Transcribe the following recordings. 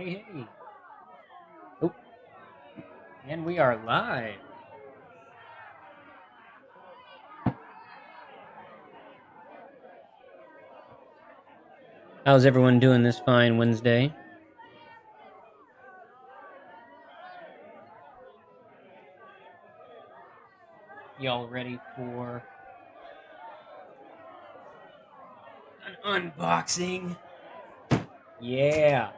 Hey, hey. Oh, and we are live. How's everyone doing this fine Wednesday? Y'all ready for an unboxing? Yeah.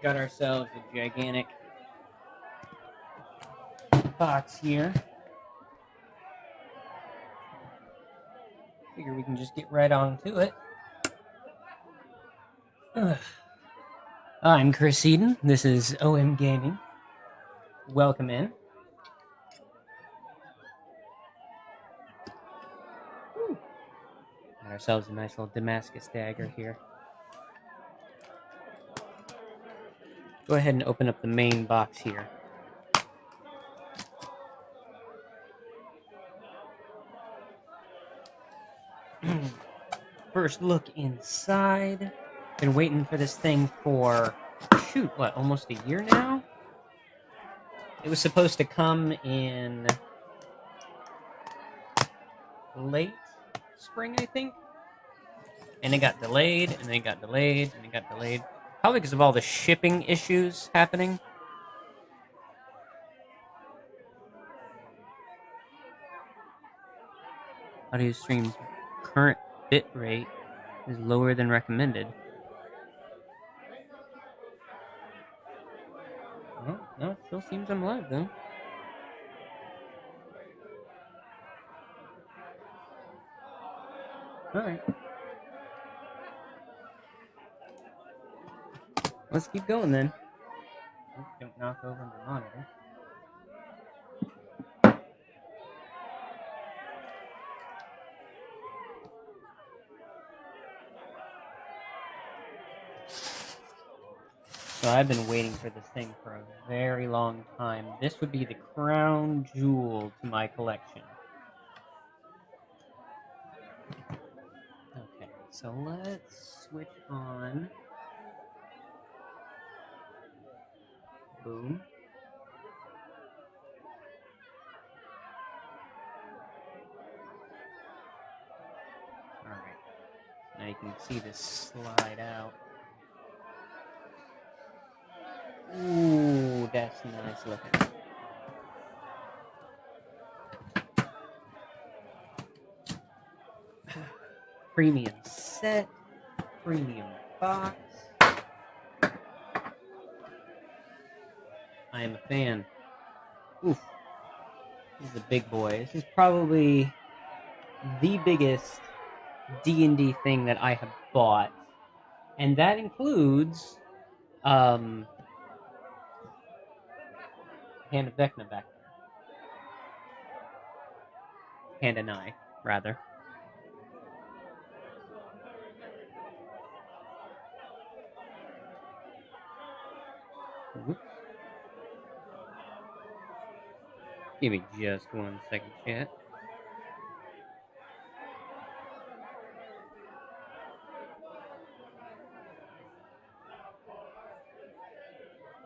Got ourselves a gigantic box here. Figure we can just get right on to it. I'm Chris Eden. This is OM Gaming. Welcome in. Got ourselves a nice little Damascus dagger here. Go ahead and open up the main box here. First look inside. Been waiting for this thing for, almost a year now? It was supposed to come in late spring, I think. And it got delayed, and then it got delayed, and it got delayed. Probably because of all the shipping issues happening. Audio stream's current bit rate is lower than recommended. Well, no, it still seems I'm live, though. Alright. Let's keep going, then. Don't knock over my monitor. So I've been waiting for this thing for a very long time. This would be the crown jewel to my collection. Okay, so let's switch on. Boom. Alright. Now you can see this slide out. Ooh, that's nice looking. Premium set, premium box. I am a fan. Oof. This is a big boy. This is probably the biggest D&D thing that I have bought. And that includes Hand of Vecna back there. Hand and I, rather. Whoops. Give me just 1 second, chat.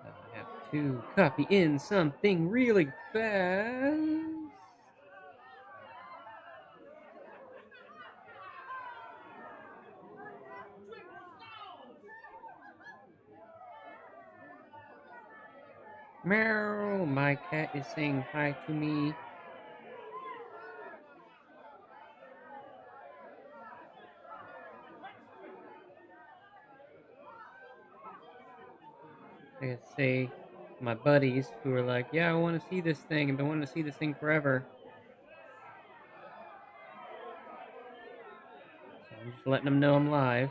I have to copy in something really fast. Meow, my cat is saying hi to me. I say my buddies who are like, yeah, I want to see this thing. I've been wanting to see this thing forever. So I'm just letting them know I'm live.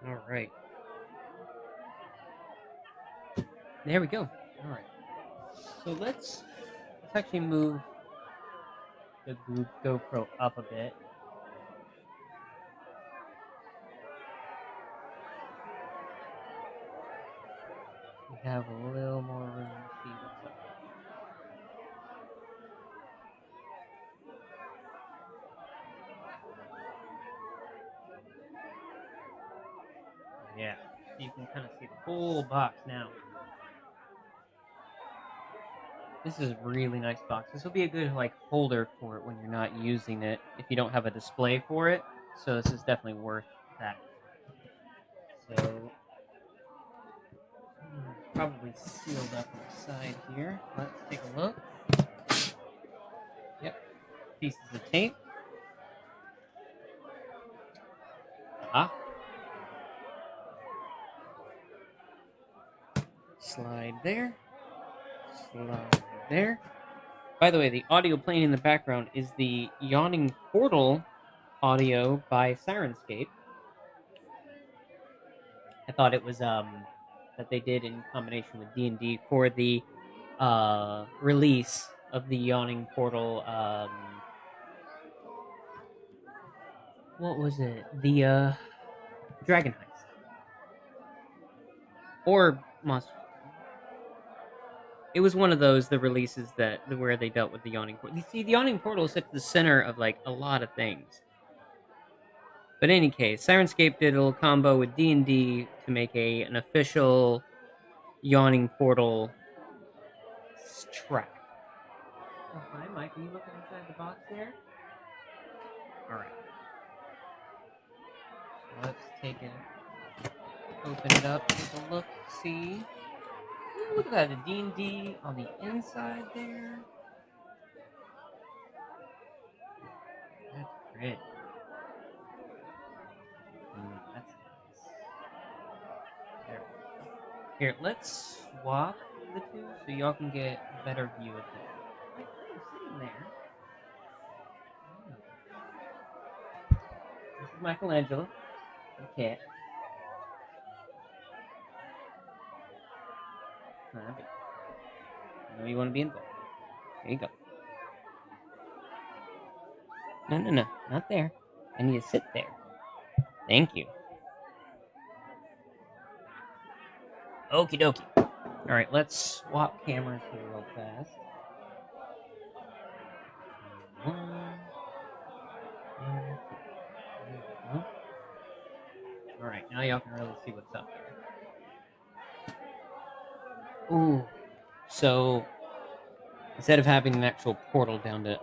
All right. There we go. All right. So let's actually move the GoPro up a bit. have a little more room to see what's up. Yeah, you can kind of see the whole box now. This is a really nice box. This will be a good like holder for it when you're not using it, if you don't have a display for it. So this is definitely worth that. So probably sealed up on the side here. Let's take a look. Yep, pieces of tape. Slide there. Slide there. By the way, the audio playing in the background is the Yawning Portal audio by Sirenscape. I thought it was that they did in combination with D&D for the release of the Yawning Portal. What was it? The Dragon Heist or Monster. It was one of those the releases that where they dealt with the Yawning Portal. You see, the Yawning Portal is at the center of like a lot of things. But in any case, Sirenscape did a little combo with D&D to make an official Yawning Portal track. Oh, hi, Mike. Are you looking inside the box there? All right. Let's take it, open it up, take a look, see. Ooh, look at that, the D&D on the inside there. That's pretty. That's nice. There. Here, let's swap the two so y'all can get a better view of that. Like, sitting there. This is Michelangelo, the cat. I know you want to be involved. There you go. No, not there. I need to sit there. Thank you. Okie dokie. Alright, let's swap cameras here real fast. One, and two. There we go. Alright, now y'all can really see what's up here. Ooh. So, instead of having an actual portal down to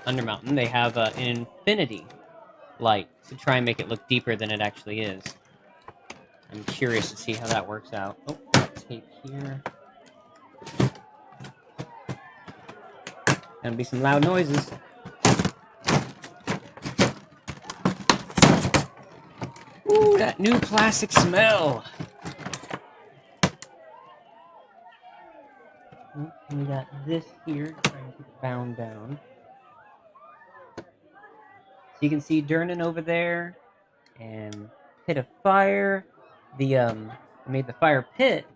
Undermountain, they have an infinity light to try and make it look deeper than it actually is. I'm curious to see how that works out. Oh, tape here. Gonna be some loud noises. Ooh, that new plastic smell. And we got this here, trying to keep it bound down. So you can see Durnan over there, and pit of fire. I made the fire pit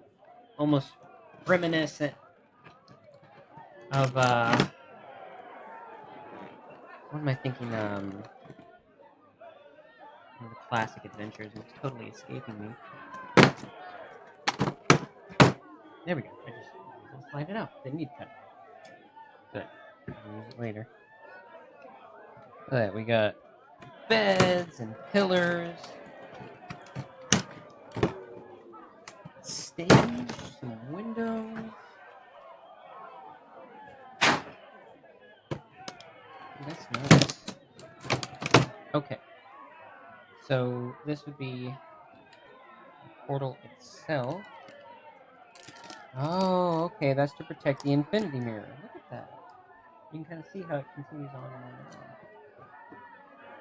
almost reminiscent of what am I thinking? One of the classic adventures. It's totally escaping me. There we go. I just slide it out. Didn't need to cut it. Good. I'll use it later. Look at that. We got beds and pillars. Stage, some windows. That's nice. Okay. So this would be the portal itself. Oh, okay. That's to protect the infinity mirror. Look at that. You can kind of see how it continues on and on and on.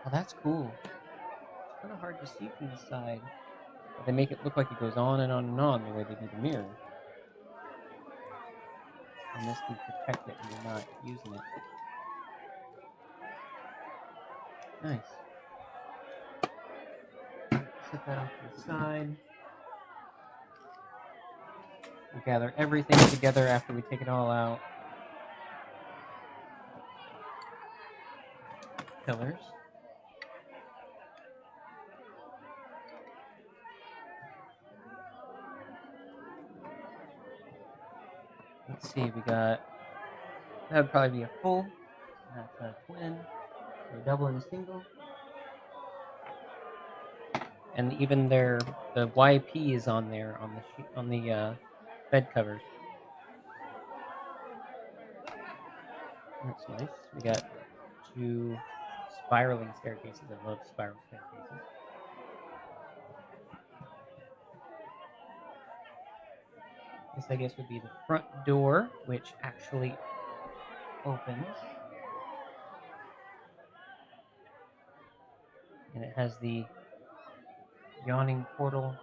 Oh, that's cool. It's kind of hard to see from the side. But they make it look like it goes on and on and on the way they do the mirror. And this can protect it when you're not using it. Nice. Set that off to the side. We'll gather everything together after we take it all out. Pillars. Let's see, we got... That would probably be a full. That's a twin. A double and a single. And even the YP is on there on the bed covers. That's nice. We got 2 spiraling staircases. I love spiral staircases. This, I guess, would be the front door, which actually opens. And it has the Yawning portal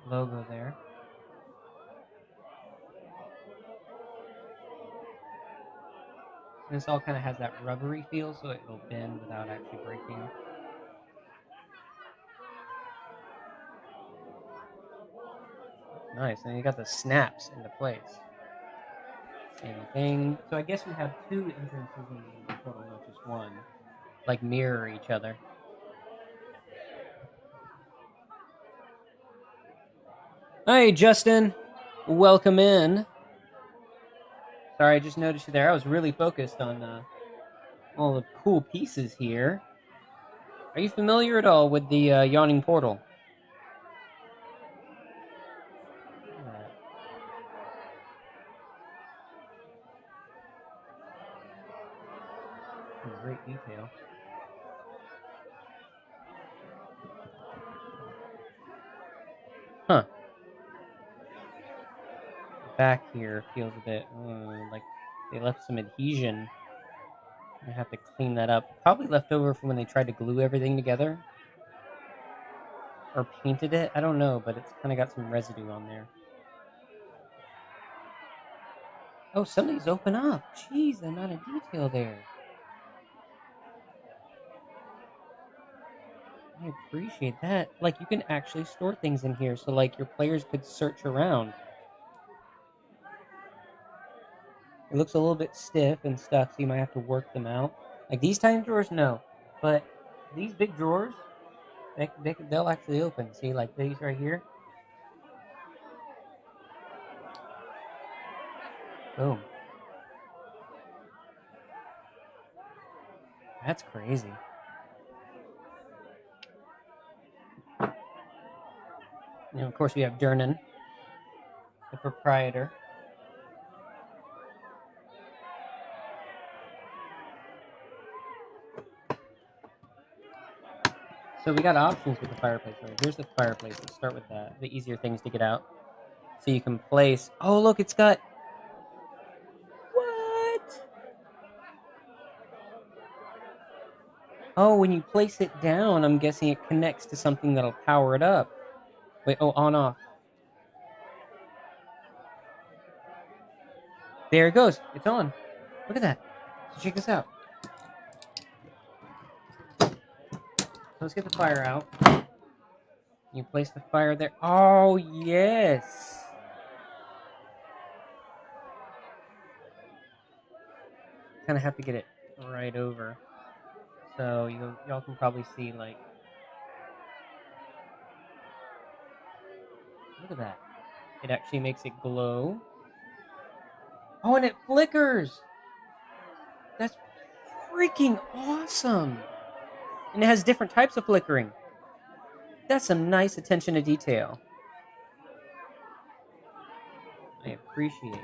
logo there. This all kind of has that rubbery feel, so it will bend without actually breaking. Nice, and you got the snaps into place. Same thing. So I guess we have 2 entrances in the portal, not just one. Like mirror each other. Hey, Justin. Welcome in. Sorry, I just noticed you there. I was really focused on all the cool pieces here. Are you familiar at all with the Yawning portal? Great detail. Huh. The back here feels a bit like they left some adhesion. I have to clean that up. Probably left over from when they tried to glue everything together. Or painted it. I don't know, but it's kind of got some residue on there. Oh, some of these open up. Jeez, the amount of detail there. I appreciate that. Like, you can actually store things in here, so, like, your players could search around. It looks a little bit stiff and stuck, so you might have to work them out. Like, these tiny drawers, no. But these big drawers, they'll actually open. See, like these right here? Boom. That's crazy. And of course, we have Durnan, the proprietor. So we got options with the fireplace. Right? Here's the fireplace. Let's start with that. The easier things to get out. So you can place... Oh, look, it's got... What? Oh, when you place it down, I'm guessing it connects to something that'll power it up. Wait, oh, on, off. There it goes. It's on. Look at that. So check this out. So let's get the fire out. You place the fire there. Oh, yes. Kind of have to get it right over. So y'all can probably see, like... Look at that. It actually makes it glow. Oh, and it flickers! That's freaking awesome! And it has different types of flickering. That's some nice attention to detail. I appreciate.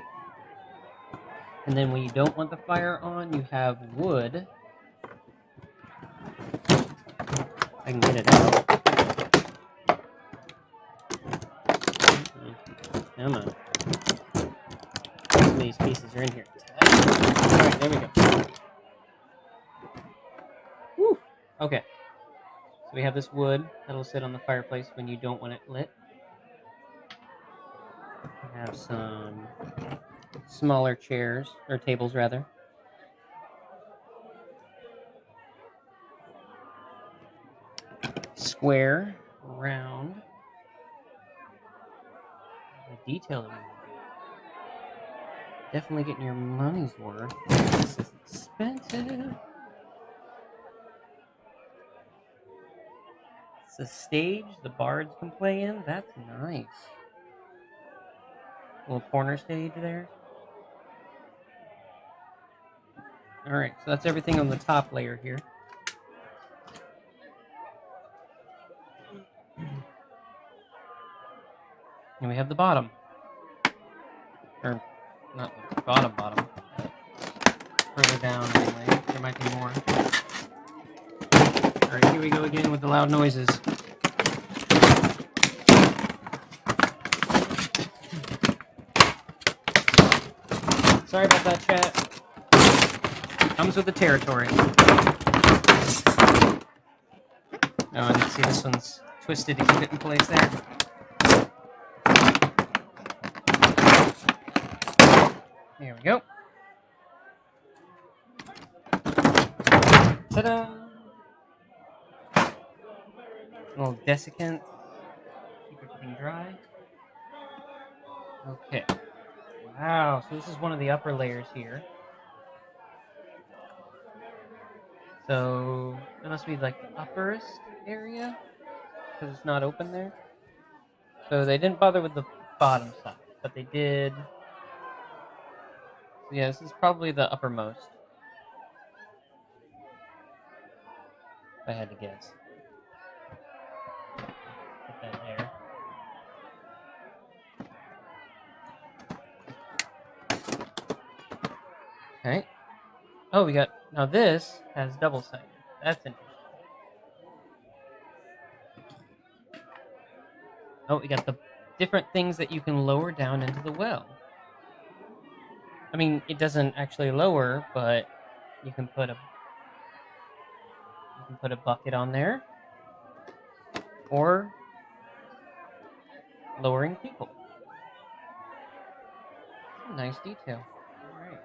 And then when you don't want the fire on, you have wood. I can get it out. Come on. Some of these pieces are in here. Alright, there we go. Woo! Okay. So we have this wood that'll sit on the fireplace when you don't want it lit. We have some smaller chairs, or tables rather. Square, round. The detail that we have. Definitely getting your money's worth. This is expensive. It's a stage the bards can play in. That's nice. Little corner stage there. Alright, so that's everything on the top layer here. And we have the bottom. Or, not the bottom. Further down, anyway. There might be more. Alright, here we go again with the loud noises. Sorry about that, chat. Comes with the territory. Oh, and see, this one's twisted to keep it in place there. There we go. Ta-da! A little desiccant. Keep everything dry. Okay. Wow, so this is one of the upper layers here. So, that must be like the upperest area, because it's not open there. So they didn't bother with the bottom side, but they did. So yeah, this is probably the uppermost, if I had to guess. Put that there. Okay. Oh, we got, now this has double-sided. That's interesting. Oh, we got the different things that you can lower down into the well. I mean, it doesn't actually lower, but you can put a bucket on there, or lowering people. Nice detail. Alright.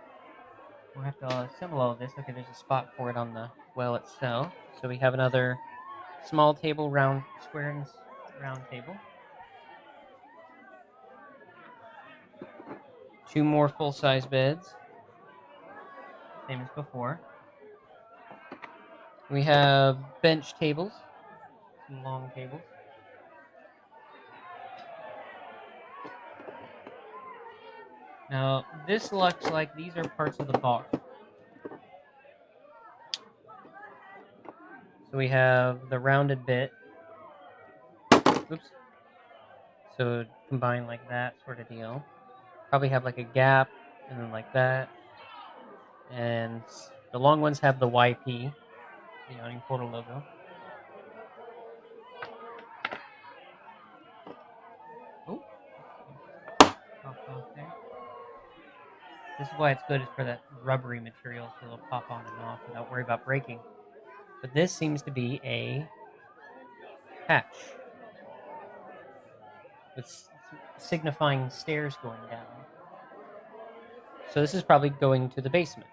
We'll have to assemble all of this. Okay, there's a spot for it on the well itself. So we have another small table, square and round table. 2 more full-size beds. Same as before. We have bench tables. Some long tables. Now, this looks like these are parts of the bar. So we have the rounded bit. Oops. So combine like that sort of deal. Probably have like a gap, and then like that. And the long ones have the YP, the Yawning Portal logo. Oh. Off there. This is why it's good for that rubbery material, so it'll pop on and off without worry about breaking. But this seems to be a hatch. It's signifying stairs going down. So this is probably going to the basement.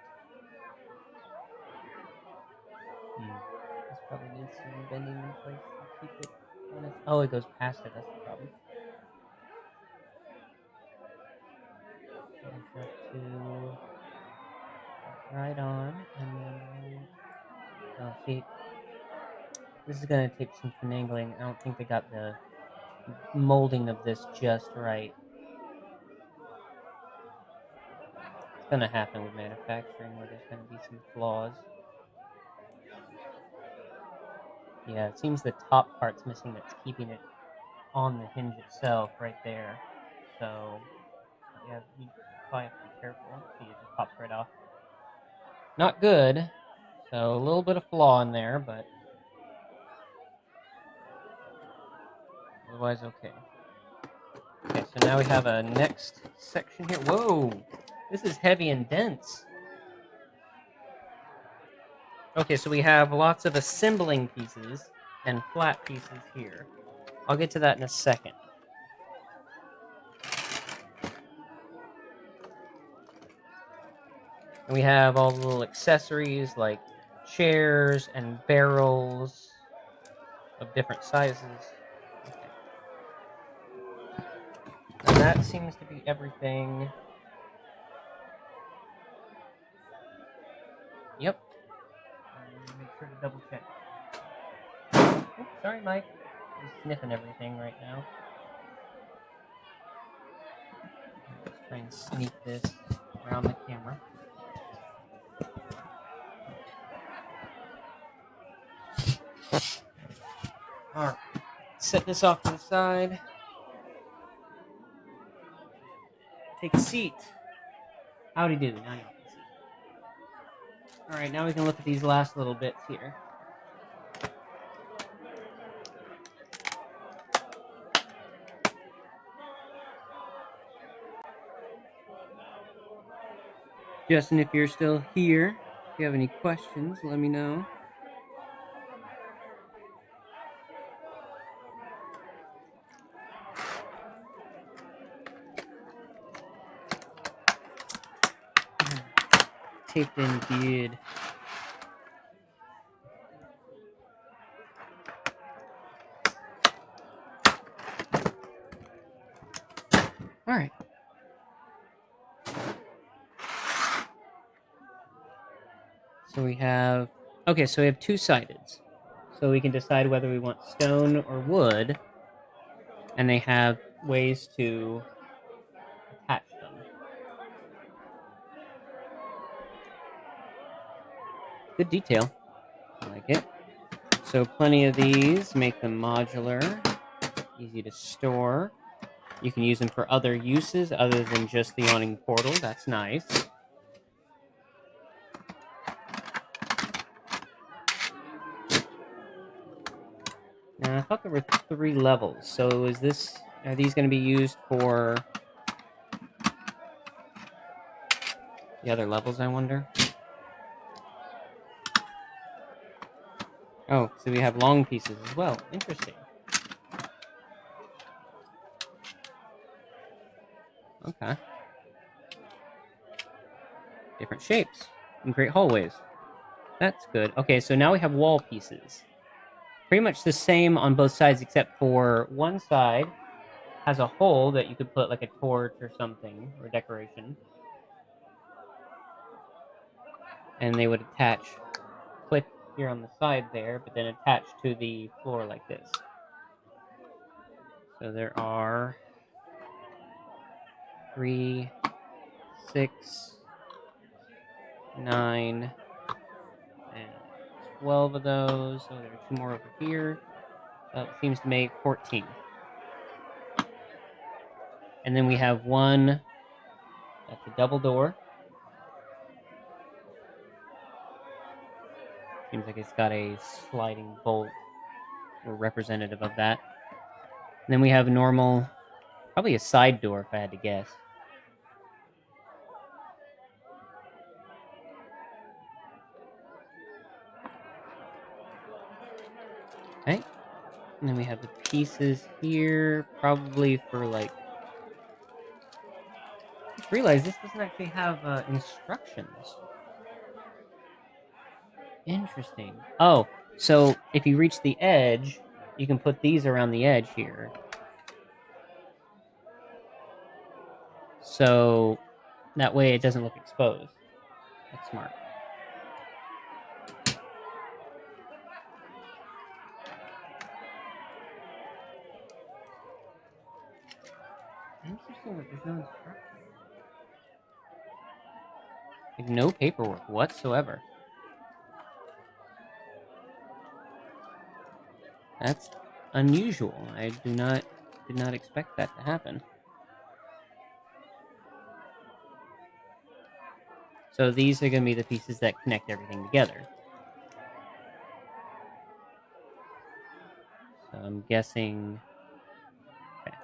This probably needs some bending in place to keep it on its... Oh, it goes past it, that's the problem. So have to right on, and then... Oh, see, this is going to take some finagling. I don't think they got the molding of this just right. It's going to happen with manufacturing where there's going to be some flaws. Yeah, it seems the top part's missing that's keeping it on the hinge itself right there. So, yeah, you probably have to be careful. See, it just pops right off. Not good. So, a little bit of flaw in there, but otherwise okay. Okay, so now we have a next section here. Whoa! This is heavy and dense. Okay, so we have lots of assembling pieces and flat pieces here. I'll get to that in a second. And we have all the little accessories like chairs and barrels of different sizes. Okay. And that seems to be everything. Yep. Make sure to double check. Oops, sorry, Mike. He's sniffing everything right now. Let's try and sneak this around the camera. Alright, set this off to the side. Take a seat. Howdy do. Now you can see. Alright, now we can look at these last little bits here. Justin, if you're still here, if you have any questions, let me know. Taped in beard. Alright. So we have... Okay, so we have two-sideds. So we can decide whether we want stone or wood. And they have ways to attach them. Good detail. I like it. So plenty of these, make them modular, easy to store. You can use them for other uses other than just the Yawning portal. That's nice. Now, I thought there were 3 levels. So are these going to be used for the other levels, I wonder? Oh, so we have long pieces as well. Interesting. Okay. Different shapes and great hallways. That's good. Okay, so now we have wall pieces. Pretty much the same on both sides, except for one side has a hole that you could put like a torch or something, or decoration. And they would attach, clip here on the side there, but then attach to the floor like this. So there are 3, 6, 9, and 12 of those. So there are 2 more over here. That seems to make 14. And then we have one that's a double door. Seems like it's got a sliding bolt or representative of that. And then we have a normal, probably a side door if I had to guess. Okay. And then we have the pieces here, probably for like... I just realized this doesn't actually have instructions. Interesting. Oh, so if you reach the edge, you can put these around the edge here. So that way it doesn't look exposed. That's smart. Interesting that there's no instructions. Like no paperwork whatsoever. That's unusual. I did not expect that to happen. So these are going to be the pieces that connect everything together. So I'm guessing... Okay.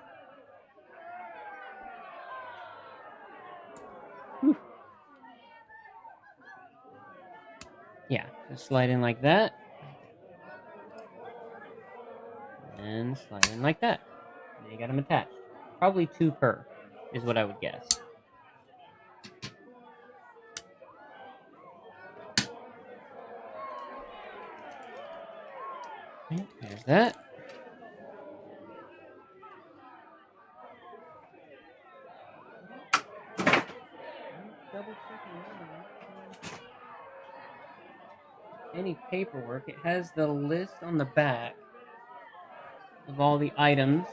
Whew. Yeah, just slide in like that. And slide in like that. And you got them attached. Probably 2 per, is what I would guess. Okay, there's that. Double checking any paperwork. It has the list on the back of all the items.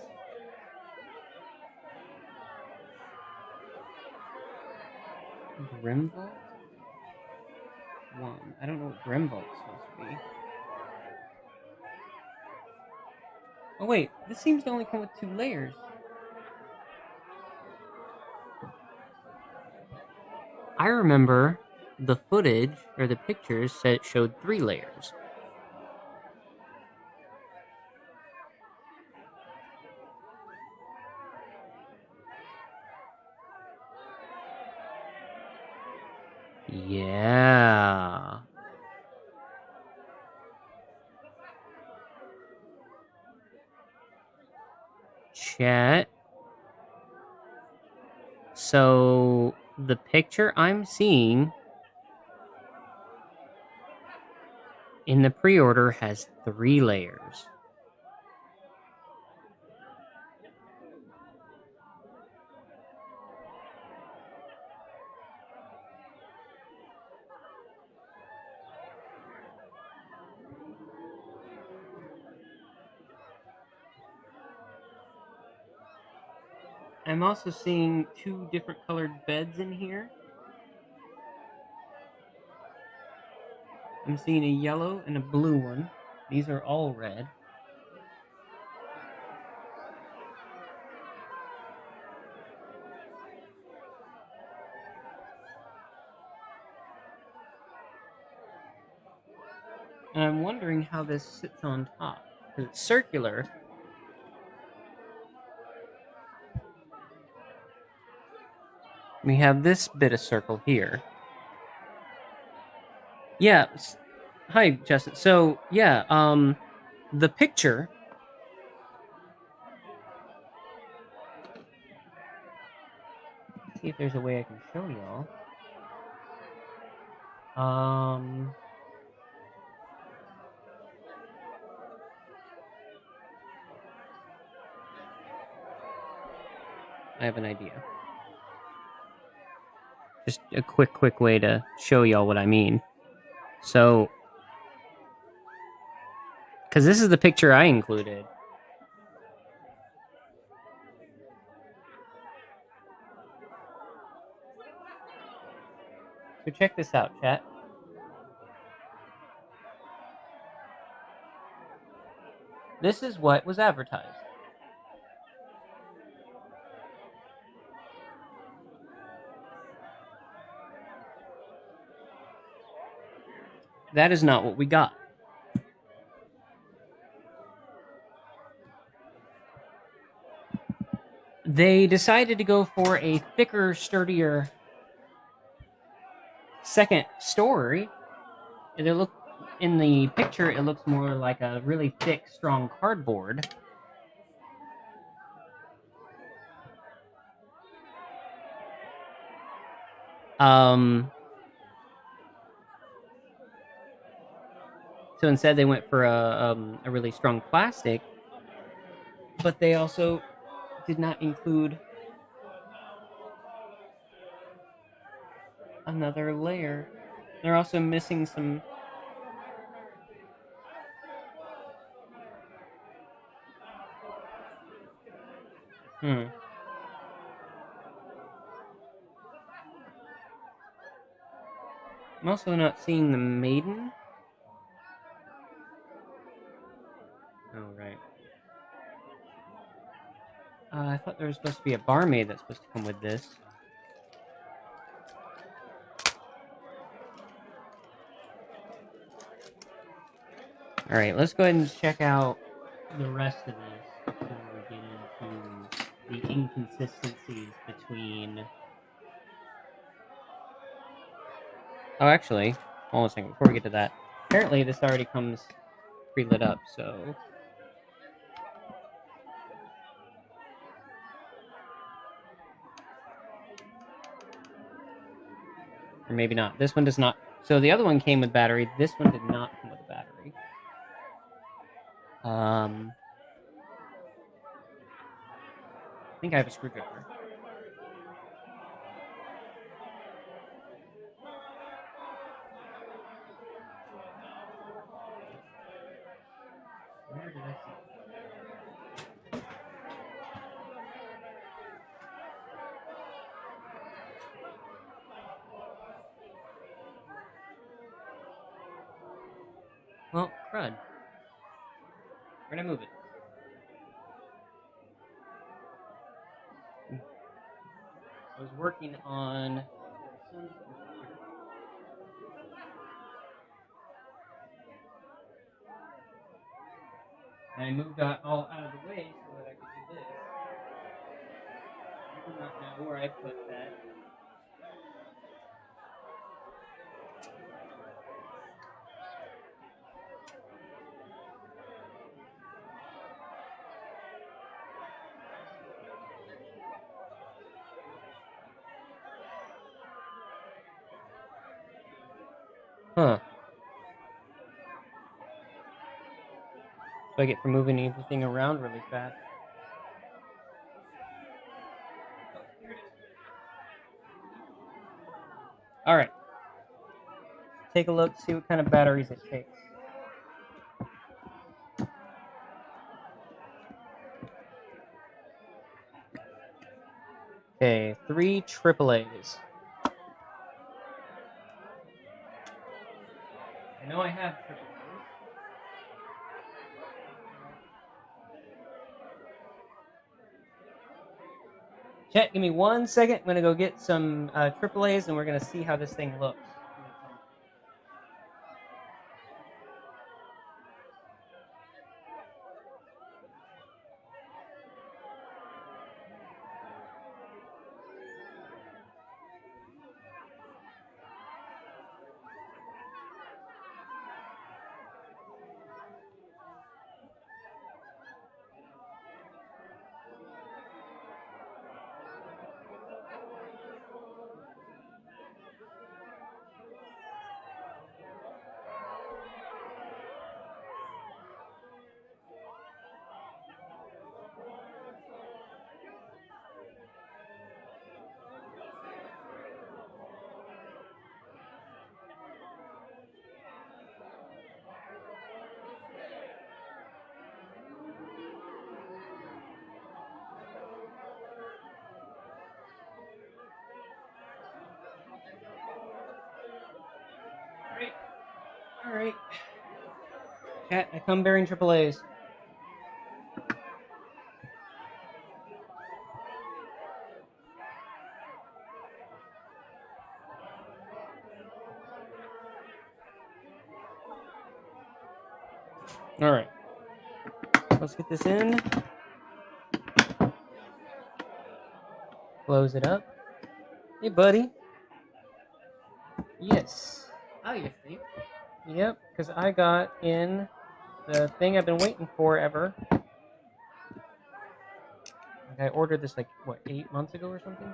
Grimvault? 1. I don't know what Grimvault's supposed to be. Oh wait, this seems to only come with 2 layers. I remember the footage, or the pictures, said it showed 3 layers. Yeah. Chat. So, the picture I'm seeing in the pre-order has 3 layers. I'm also seeing 2 different colored beds in here. I'm seeing a yellow and a blue one. These are all red. And I'm wondering how this sits on top. Because it's circular. We have this bit of circle here. Yeah. Hi, Justin. So, yeah, the picture... See if there's a way I can show y'all. I have an idea. Just a quick way to show y'all what I mean. So, because this is the picture I included. So check this out, chat. This is what was advertised. That is not what we got. They decided to go for a thicker, sturdier second story. In the picture, it looks more like a really thick, strong cardboard. So instead, they went for a really strong plastic, but they also did not include another layer. They're also missing some... I'm also not seeing the maiden. Oh, right. I thought there was supposed to be a barmaid that's supposed to come with this. Alright, let's go ahead and check out the rest of this before we get into the inconsistencies between... Oh, actually, hold on a second, before we get to that. Apparently, this already comes pre-lit up, so... Or maybe not. This one does not. So the other one came with battery. This one did not come with a battery. I think I have a screwdriver. Where did I see it? Well, crud. Where'd I move it? I was working on... And I moved that all out of the way so that I could do this. I do not know where I put that. Huh. So I get for moving everything around really fast. Alright. Take a look, see what kind of batteries it takes. Okay, 3 AAAs. I know I have AAAs. Chat, give me 1 second. I'm going to go get some AAAs and we're going to see how this thing looks. Alright. Chat, I come bearing AAAs. Alright. Let's get this in. Close it up. Hey, buddy. Yes. Oh, you think? Yep, because I got in the thing I've been waiting for ever. I ordered this, like, what, 8 months ago or something?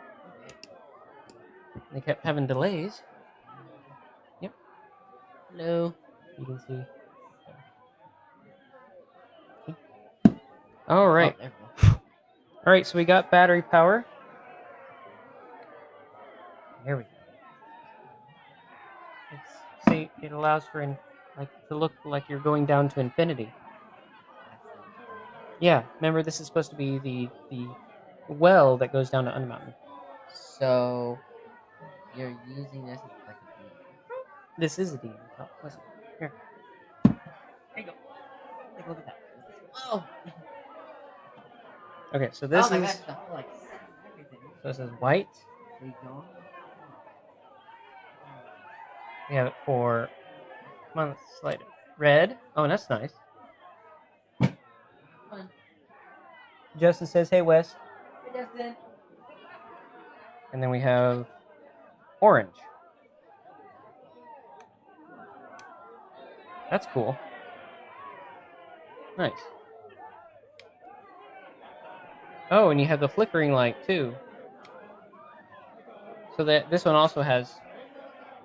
They kept having delays. Yep. Hello. You can see. All right. Oh, all right, so we got battery power. There we go. See, it allows for to look like you're going down to infinity. Yeah, remember this is supposed to be the well that goes down to Undermountain. So you're using this as like a D&D. This is a D&D top. Listen, here. There you go. Take a look at that. Whoa! Okay, so this oh my is. gosh, the whole like everything. So this is white. Are you going? We have it for. Come on, let's slide it. Red. Oh, that's nice. Fun. Justin says, "Hey, Wes." Hey, Justin. And then we have orange. That's cool. Nice. Oh, and you have the flickering light too. So that this one also has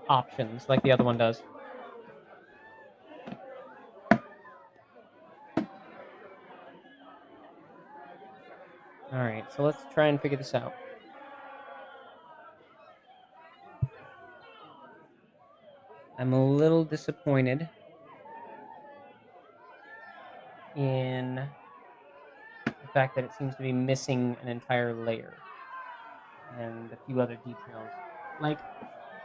options like the other one does. All right, so let's try and figure this out. I'm a little disappointed in the fact that it seems to be missing an entire layer and a few other details. Like,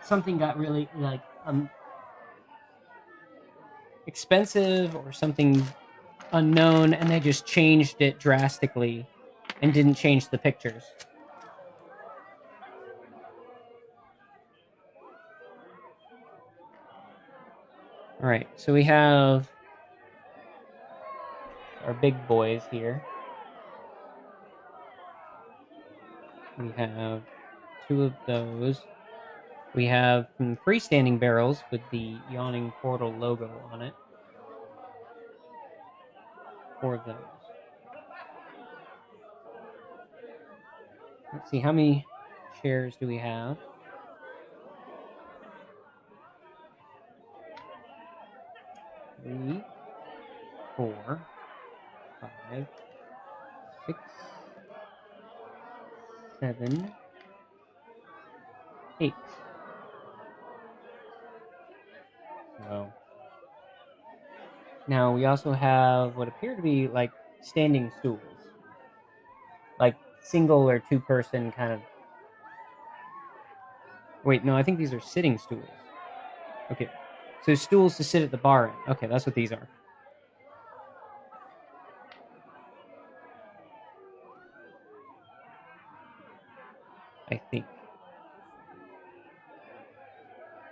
something got really, like, expensive or something unknown, and they just changed it drastically and didn't change the pictures. All right, so we have our big boys here. We have 2 of those. We have some freestanding barrels with the Yawning Portal logo on it. 4 of those. Let's see, how many chairs do we have? 3, 4, 5, 6, 7, 8. So now we also have what appear to be like standing stools, like single or 2-person kind of. Wait, no, I think these are sitting stools. Okay, so stools to sit at the bar in. Okay, that's what these are. I think.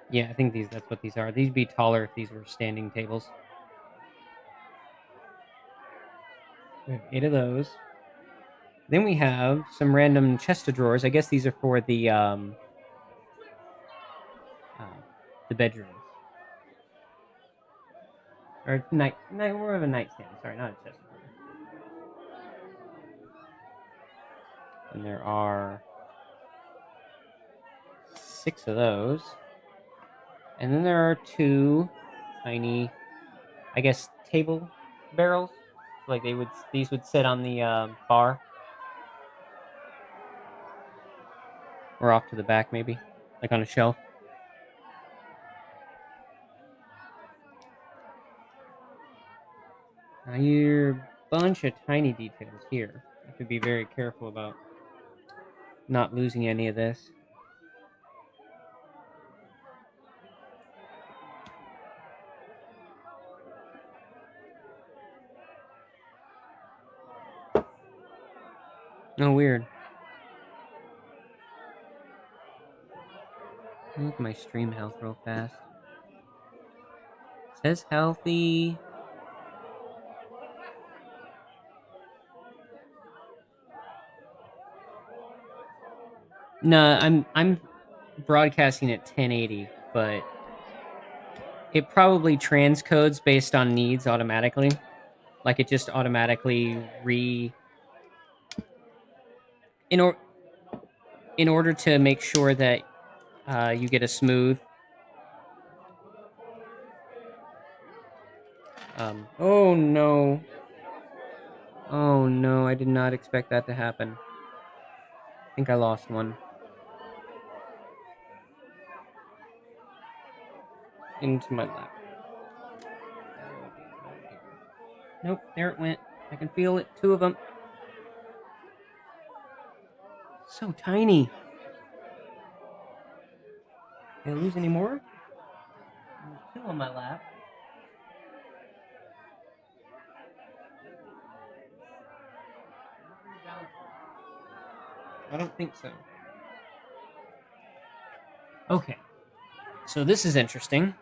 Yeah, I think that's what these are. These would be taller if these were standing tables. We have 8 of those. Then we have some random chest of drawers. I guess these are for the bedrooms. Or more of a nightstand. Sorry, not a chest of drawers. And there are 6 of those. And then there are 2 tiny, I guess, table barrels. Like these would sit on the bar. Or off to the back, maybe. Like on a shelf. Now you're a bunch of tiny details here. You have to be very careful about not losing any of this. Oh, weird. Look at my stream health real fast. It says healthy. No, I'm broadcasting at 1080, but it probably transcodes based on needs automatically. Like it just automatically in order to make sure that you get a smooth. Oh no. Oh no, I did not expect that to happen. I think I lost one. Into my lap. Nope, there it went. I can feel it. 2 of them. So tiny. Did I lose any more? There's 2 on my lap. I don't think so. Okay. So this is interesting.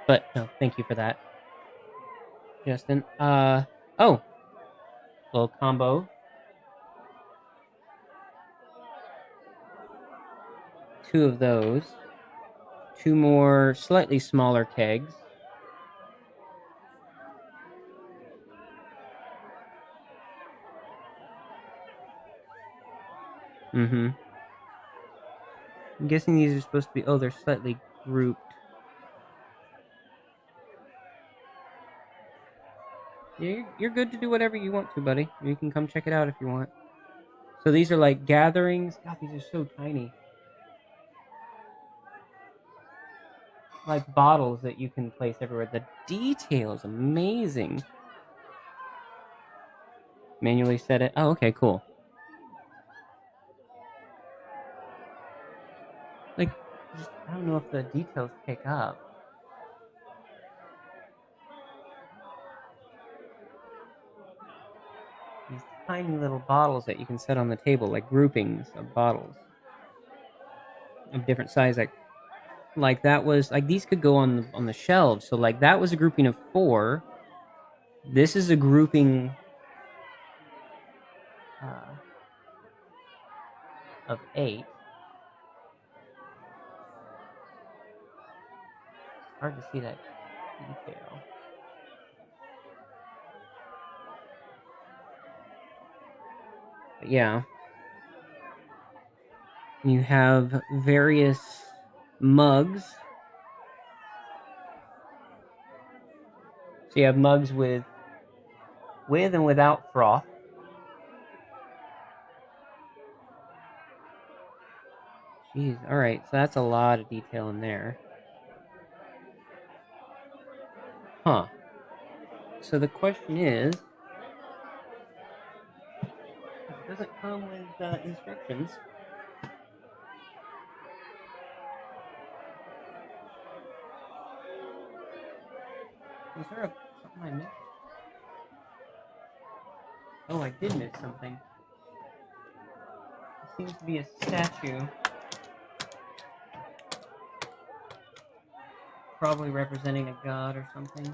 But no, thank you for that, Justin. Oh. Little combo. 2 of those. 2 more slightly smaller kegs. Mm-hmm. I'm guessing these are supposed to be... Oh, they're slightly grouped. You're good to do whatever you want to, buddy. You can come check it out if you want. So these are like gatherings. God, these are so tiny. Like bottles that you can place everywhere. The detail is amazing. Manually set it. Oh, okay, cool. Like, I don't know if the details pick up. These tiny little bottles that you can set on the table, like groupings of bottles of different size. Like, like that was like these could go on the shelves. So like that was a grouping of 4. This is a grouping uh, of 8. Hard to see that detail. But yeah, you have various mugs. So you have mugs with and without froth. Jeez, alright, so that's a lot of detail in there. Huh. So the question is, it doesn't come with instructions. Is there something I missed? Oh, I did miss something. It seems to be a statue. Probably representing a god or something.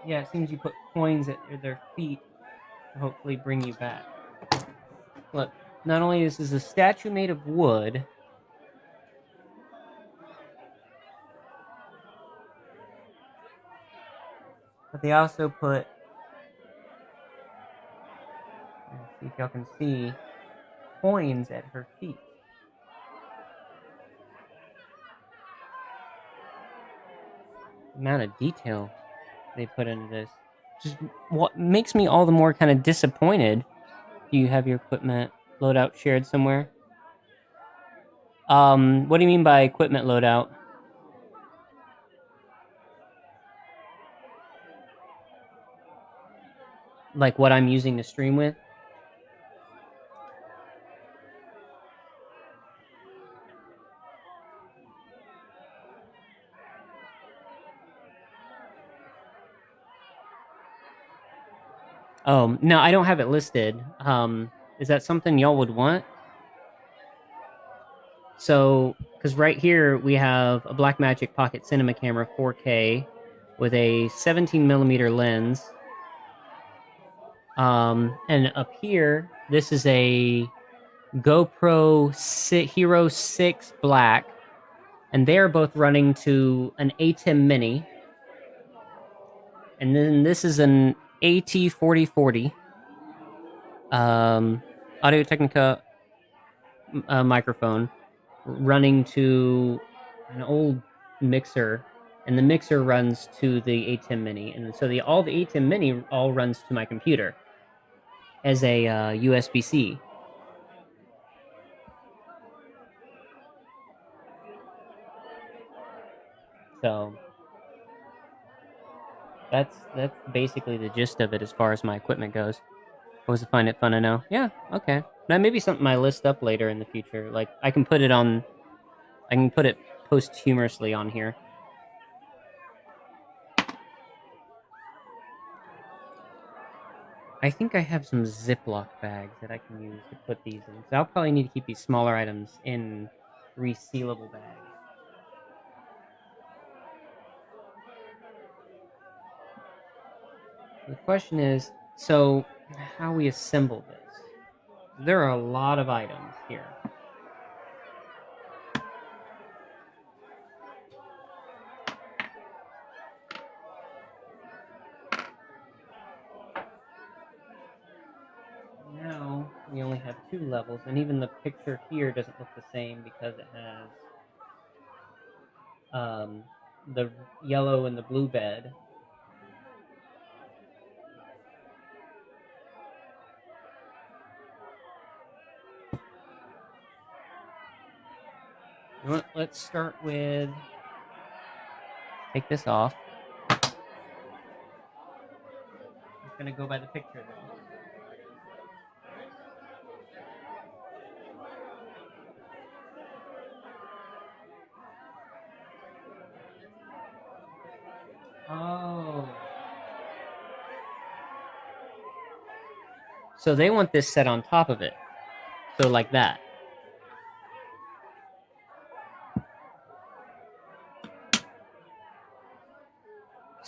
Yeah, it seems you put coins at their feet to hopefully bring you back. Look, not only is this a statue made of wood, but they also put, let's see if y'all can see, coins at her feet. The amount of detail they put into this just what makes me all the more kind of disappointed. Do you have your equipment loadout shared somewhere? What do you mean by equipment loadout? Like what I'm using to stream with? Oh, no, I don't have it listed. Is that something y'all would want? So, because right here we have a Blackmagic Pocket Cinema Camera 4K with a 17mm lens. And up here, this is a GoPro Hero 6 Black, and they are both running to an ATEM Mini. And then this is an AT4040 Audio Technica microphone running to an old mixer, and the mixer runs to the ATEM Mini, and so all the ATEM Mini all runs to my computer as a USB-C. So that's basically the gist of it as far as my equipment goes. Always find it fun to know. Yeah, okay. That may be something I list up later in the future. Like I can put it posthumously on here. I think I have some Ziploc bags that I can use to put these in. So I'll probably need to keep these smaller items in resealable bags. The question is, so how we assemble this? There are a lot of items here. Now we only have 2 levels, and even the picture here doesn't look the same because it has the yellow and the blue bed. You know what? Let's start with, take this off. I'm just gonna go by the picture though. Oh. So they want this set on top of it. So like that.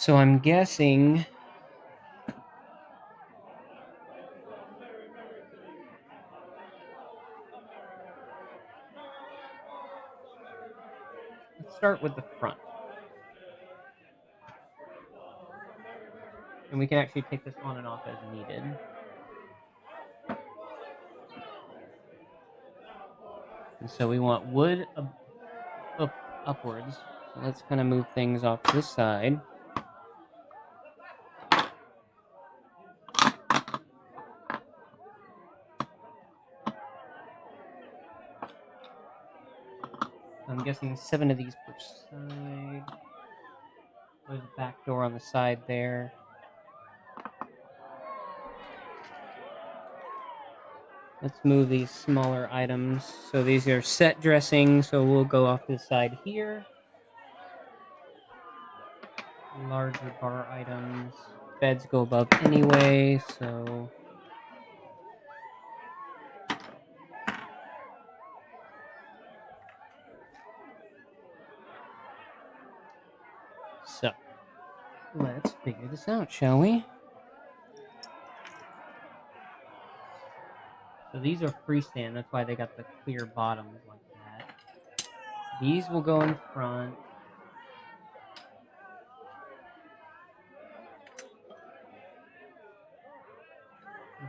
So I'm guessing... Let's start with the front. And we can actually take this on and off as needed. And so we want wood upwards. So let's kind of move things off to the side. I'm guessing 7 of these per side. There's a back door on the side there. Let's move these smaller items. So these are set dressing, so we'll go off to the side here. Larger bar items. Beds go above anyway, so... So, let's figure this out, shall we? So these are freestand, that's why they got the clear bottoms like that. These will go in front.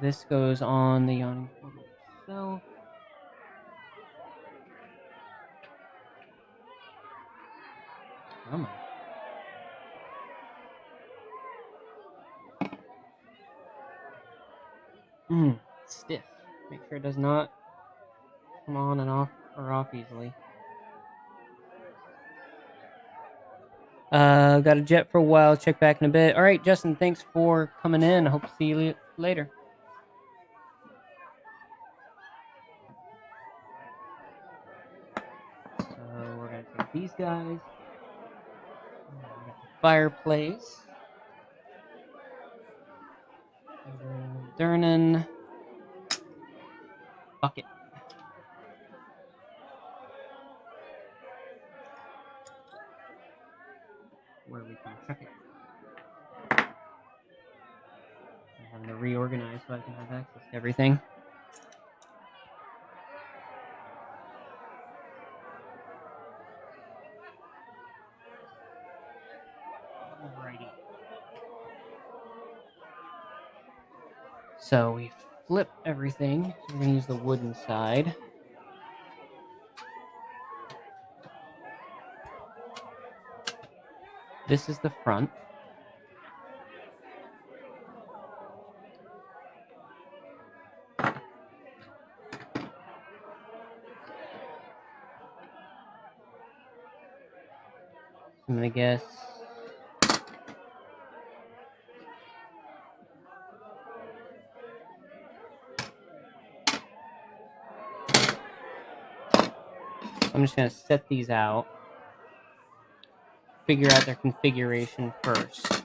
This goes on the Yawning portal itself. Come on. Stiff. Make sure it does not come on and off or off easily. Got a jet for a while. Check back in a bit. All right, Justin, thanks for coming in. I hope to see you later. So we're going to take these guys. Fireplace. Durnan. Bucket. Where we can chuck it. I'm having to reorganize so I can have access to everything. Alrighty. So we flip everything. So we're going to use the wooden side. This is the front. I'm gonna guess I'm just gonna set these out, figure out their configuration first.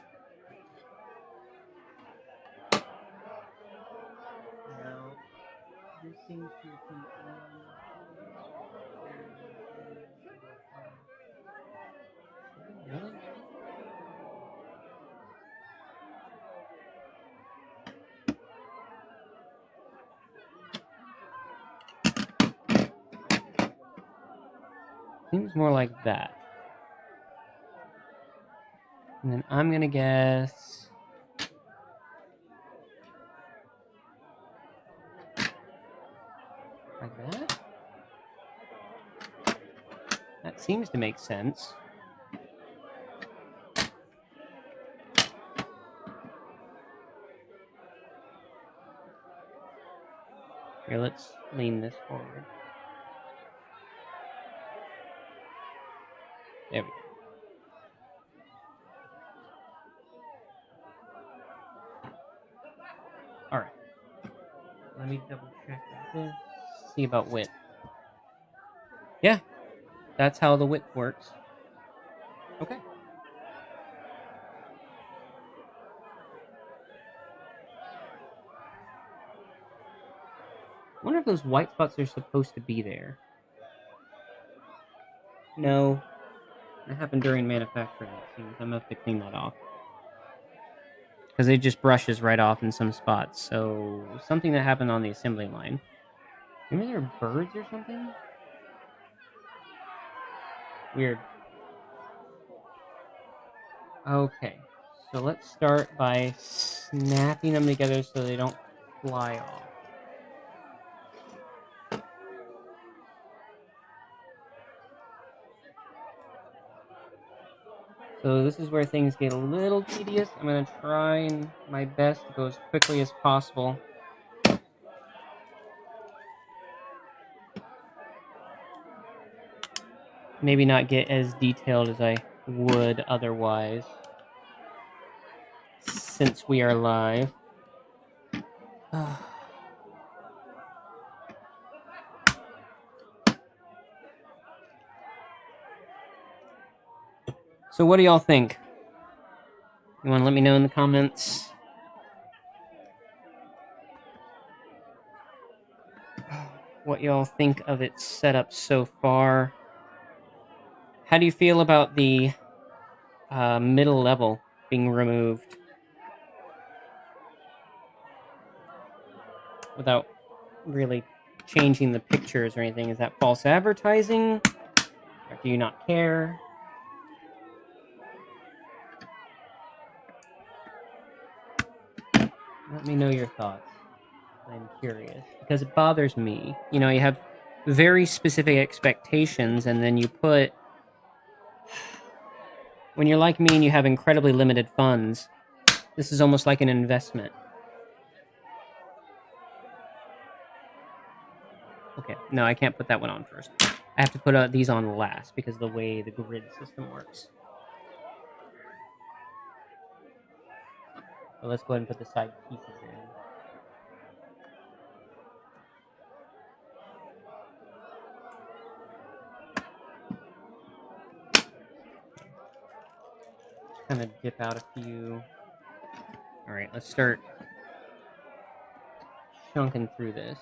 Now, this seems to repeat Really? Seems more like that. And then I'm gonna guess like that. That seems to make sense. Here, let's lean this forward. There we go. Alright. Let me double check this. See about width. Yeah, that's how the width works. Okay. I wonder if those white spots are supposed to be there. No. That happened during manufacturing, it seems. I'm going to have to clean that off. because it just brushes right off in some spots. So something that happened on the assembly line. Maybe there are birds or something? Weird. Okay, so let's start by snapping them together so they don't fly off. So this is where things get a little tedious. I'm going to try my best to go as quickly as possible. Maybe not get as detailed as I would otherwise, since we are live. So what do y'all think? You want to let me know in the comments? What y'all think of its setup so far? How do you feel about the middle level being removed without really changing the pictures or anything? Is that false advertising? Or do you not care? Let me know your thoughts. I'm curious. Because it bothers me. You know, you have very specific expectations, and then you put... When you're like me and you have incredibly limited funds, this is almost like an investment. Okay, no, I can't put that one on first. I have to put these on last because of the way the grid system works. So let's go ahead and put the side pieces in. Kind of dip out a few. Alright, let's start chunking through this.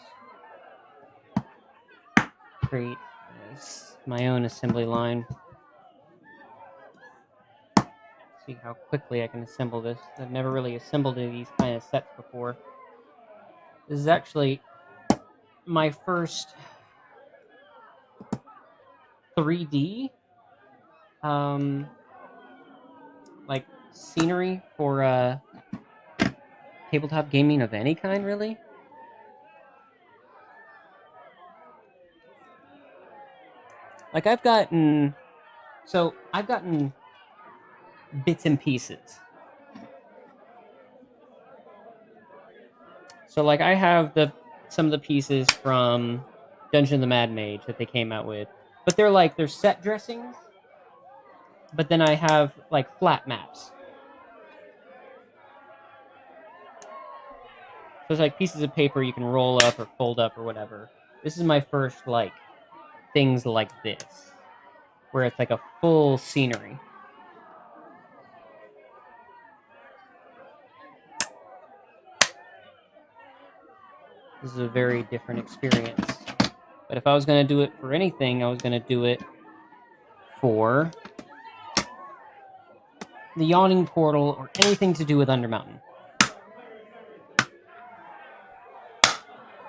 Create my own assembly line. See how quickly I can assemble this. I've never really assembled these kind of sets before. This is actually my first 3D like scenery for tabletop gaming of any kind, really. Like I've gotten bits and pieces. So like I have some of the pieces from Dungeon of the Mad Mage that they came out with, but they're set dressings. But then I have like flat maps. So it's like pieces of paper you can roll up or fold up or whatever. This is my first like things like this, where it's like a full scenery. This is a very different experience. But if I was going to do it for anything, I was going to do it for the Yawning Portal or anything to do with Undermountain.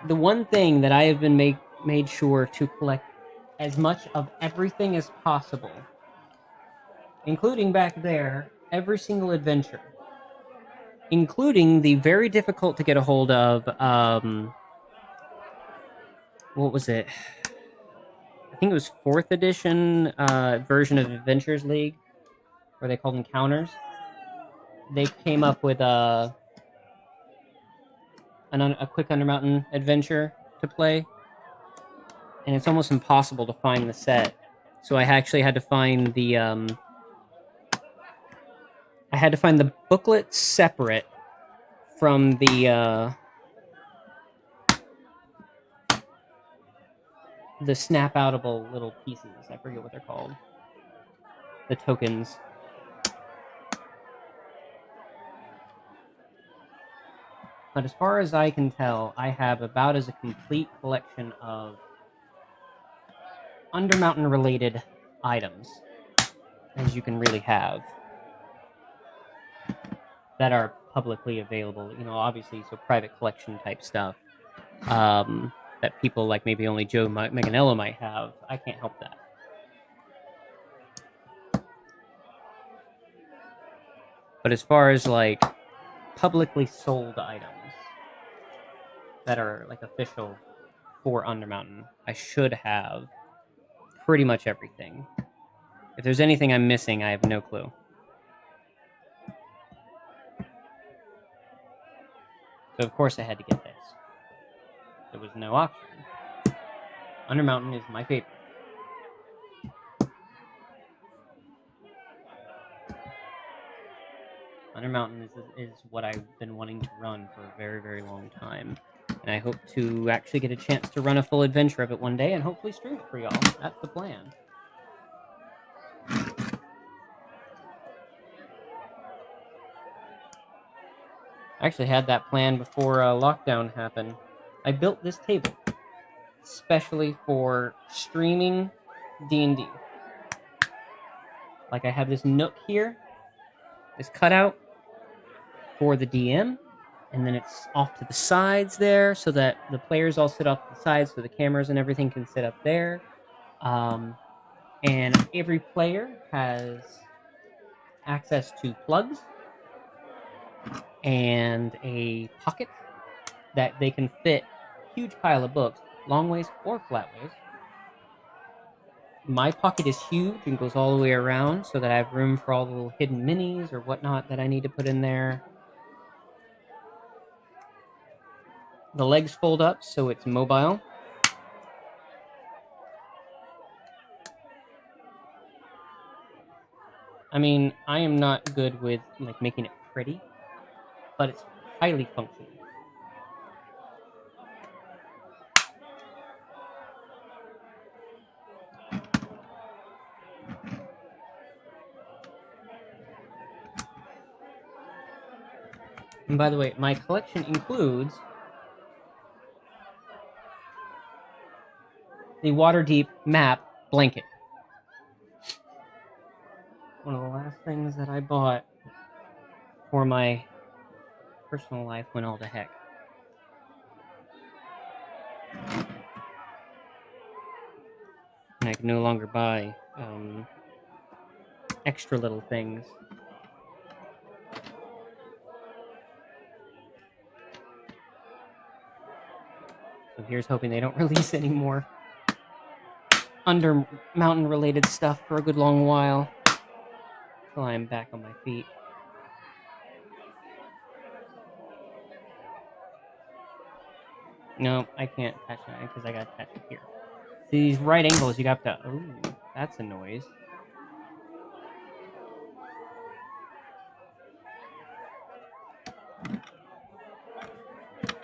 The one thing that I have been made sure to collect as much of everything as possible, including back there, every single adventure, including the very difficult to get a hold of, what was it? I think it was 4th edition version of Adventures League, where they called encounters. They came up with a quick Undermountain adventure to play, and it's almost impossible to find the set. So I actually had to find the booklet separate from the snap-outable little pieces. I forget what they're called. The tokens. But as far as I can tell, I have about as a complete collection of Undermountain-related items as you can really have that are publicly available. You know, obviously, so private collection type stuff that people like maybe only Joe Manganiello might have. I can't help that. But as far as like publicly sold items that are like official for Undermountain, I should have pretty much everything. If there's anything I'm missing, I have no clue. So of course I had to get this. There was no option. Undermountain is my favorite. Undermountain is what I've been wanting to run for a very, very long time. And I hope to actually get a chance to run a full adventure of it one day and hopefully stream it for y'all. That's the plan. I actually had that plan before lockdown happened. I built this table especially for streaming D&D. Like I have this nook here, this cutout for the DM, and then it's off to the sides there so that the players all sit off the sides so the cameras and everything can sit up there. And every player has access to plugs and a pocket that they can fit a huge pile of books, long ways or flat ways. My pocket is huge and goes all the way around so that I have room for all the little hidden minis or whatnot that I need to put in there. The legs fold up so it's mobile. I mean, I am not good with like making it pretty, but it's highly functional. And by the way, my collection includes the Waterdeep map blanket. One of the last things that I bought for my personal life went all to heck. And I can no longer buy extra little things. So here's hoping they don't release any more Undermountain related stuff for a good long while until I'm back on my feet. No, I can't attach that because I got attached here. See, these right angles, you got to... Ooh, that's a noise.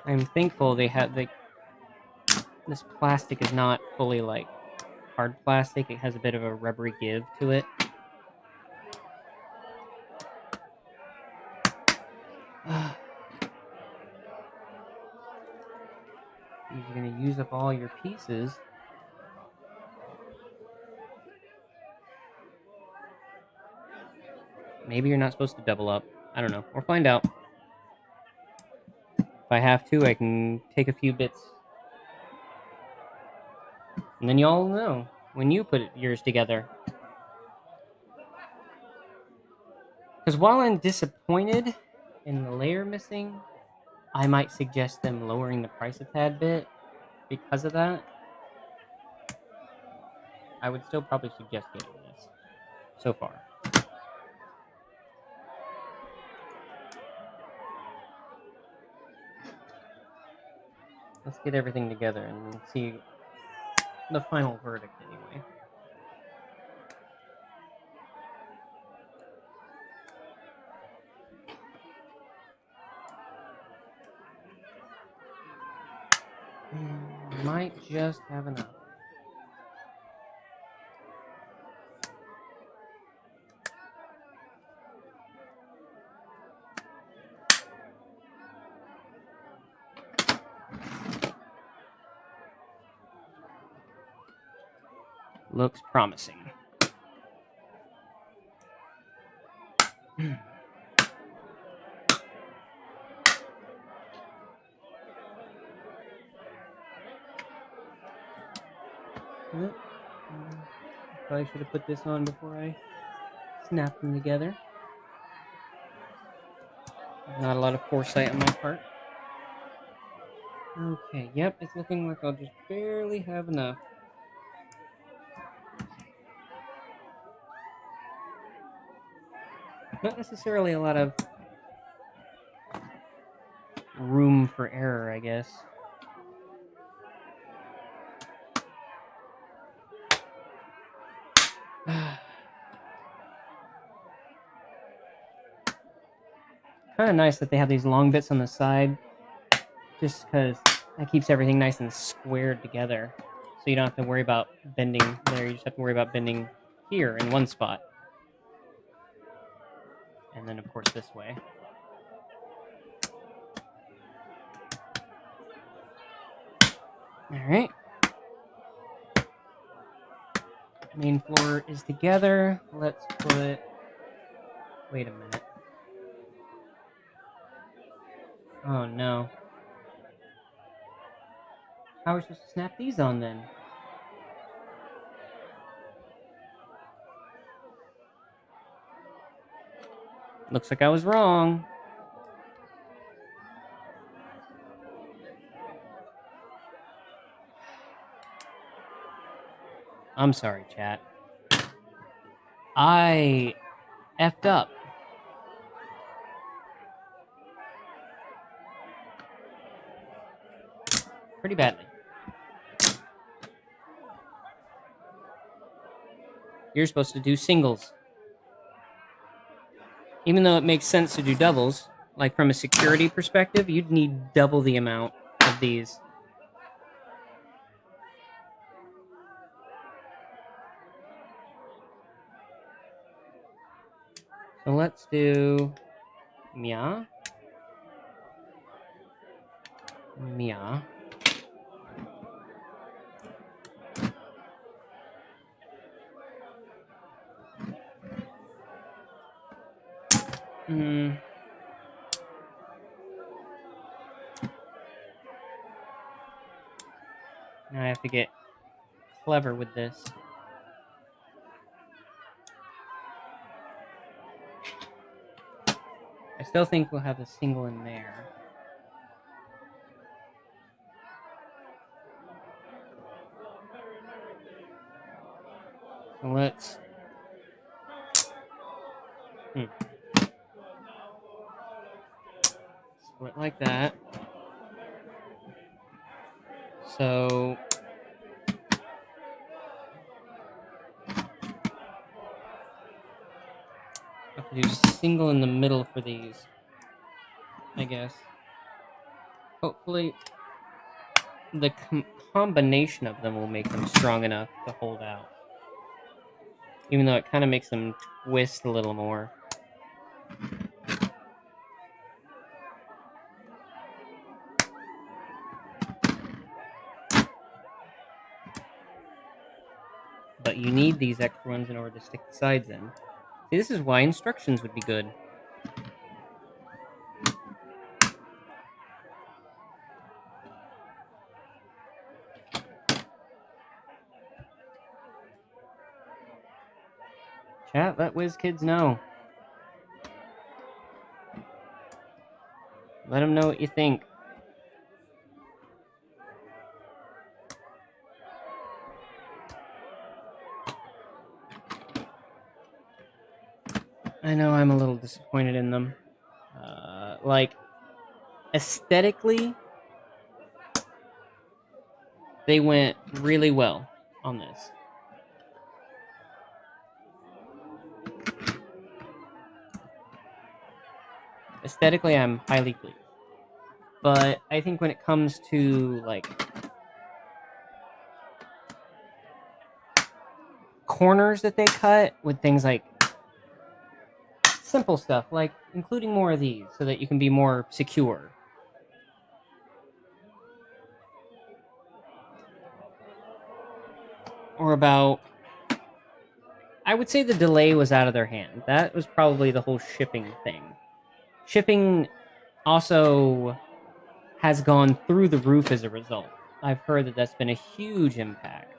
I'm thankful they have... This plastic is not fully, like, hard plastic. It has a bit of a rubbery give to it. You're going to use up all your pieces. Maybe you're not supposed to double up. I don't know. We'll find out. If I have to, I can take a few bits. And then y'all know when you put yours together. Because while I'm disappointed in the layer missing, I might suggest them lowering the price a tad bit because of that. I would still probably suggest getting this so far. Let's get everything together and see the final verdict anyway. Might just have enough. Looks promising. Probably should have put this on before I snapped them together. Not a lot of foresight on my part. Okay, yep, it's looking like I'll just barely have enough. Not necessarily a lot of room for error, I guess. Kind of nice that they have these long bits on the side, just because that keeps everything nice and squared together. So you don't have to worry about bending there, you just have to worry about bending here in one spot. And then, of course, this way. Alright. Main floor is together. Let's put... Wait a minute. Oh, no. How are we supposed to snap these on, then? Looks like I was wrong. I'm sorry, chat. I effed up. Pretty badly. You're supposed to do singles. Even though it makes sense to do doubles, like from a security perspective, you'd need double the amount of these. So let's do Mia. Mia. Now I have to get clever with this. I still think we'll have a single in there. So let's... Split like that. So... I have to do single in the middle for these, I guess. Hopefully, the combination of them will make them strong enough to hold out. Even though it kind of makes them twist a little more. But you need these extra ones in order to stick the sides in. See, this is why instructions would be good. Chat, let WizKids know. Let them know what you think. I know I'm a little disappointed in them. Like, aesthetically, they went really well on this. Aesthetically, I'm highly pleased. But I think when it comes to, like, corners that they cut with things like simple stuff, like including more of these so that you can be more secure. Or about... I would say the delay was out of their hand. That was probably the whole shipping thing. Shipping also has gone through the roof as a result. I've heard that that's been a huge impact.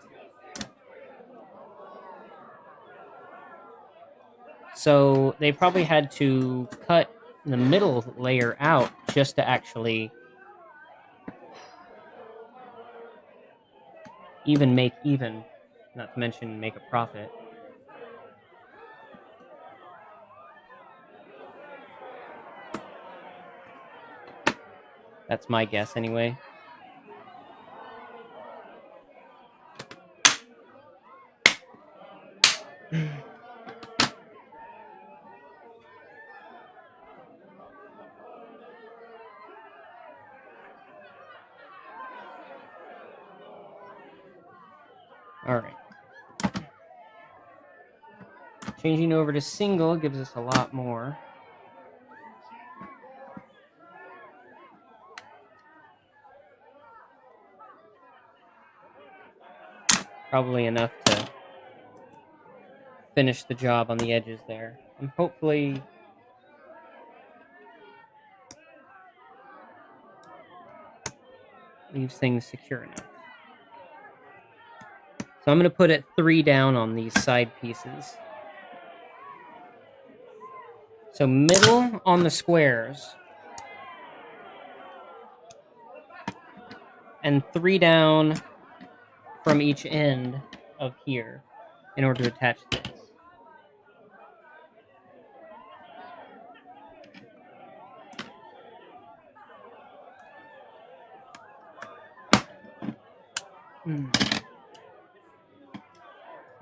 So they probably had to cut the middle layer out just to actually make even, not to mention make a profit. That's my guess anyway. Alright. Changing over to single gives us a lot more. Probably enough to finish the job on the edges there. And hopefully leaves things secure enough. So I'm going to put it 3 down on these side pieces. So middle on the squares. And 3 down from each end of here in order to attach this.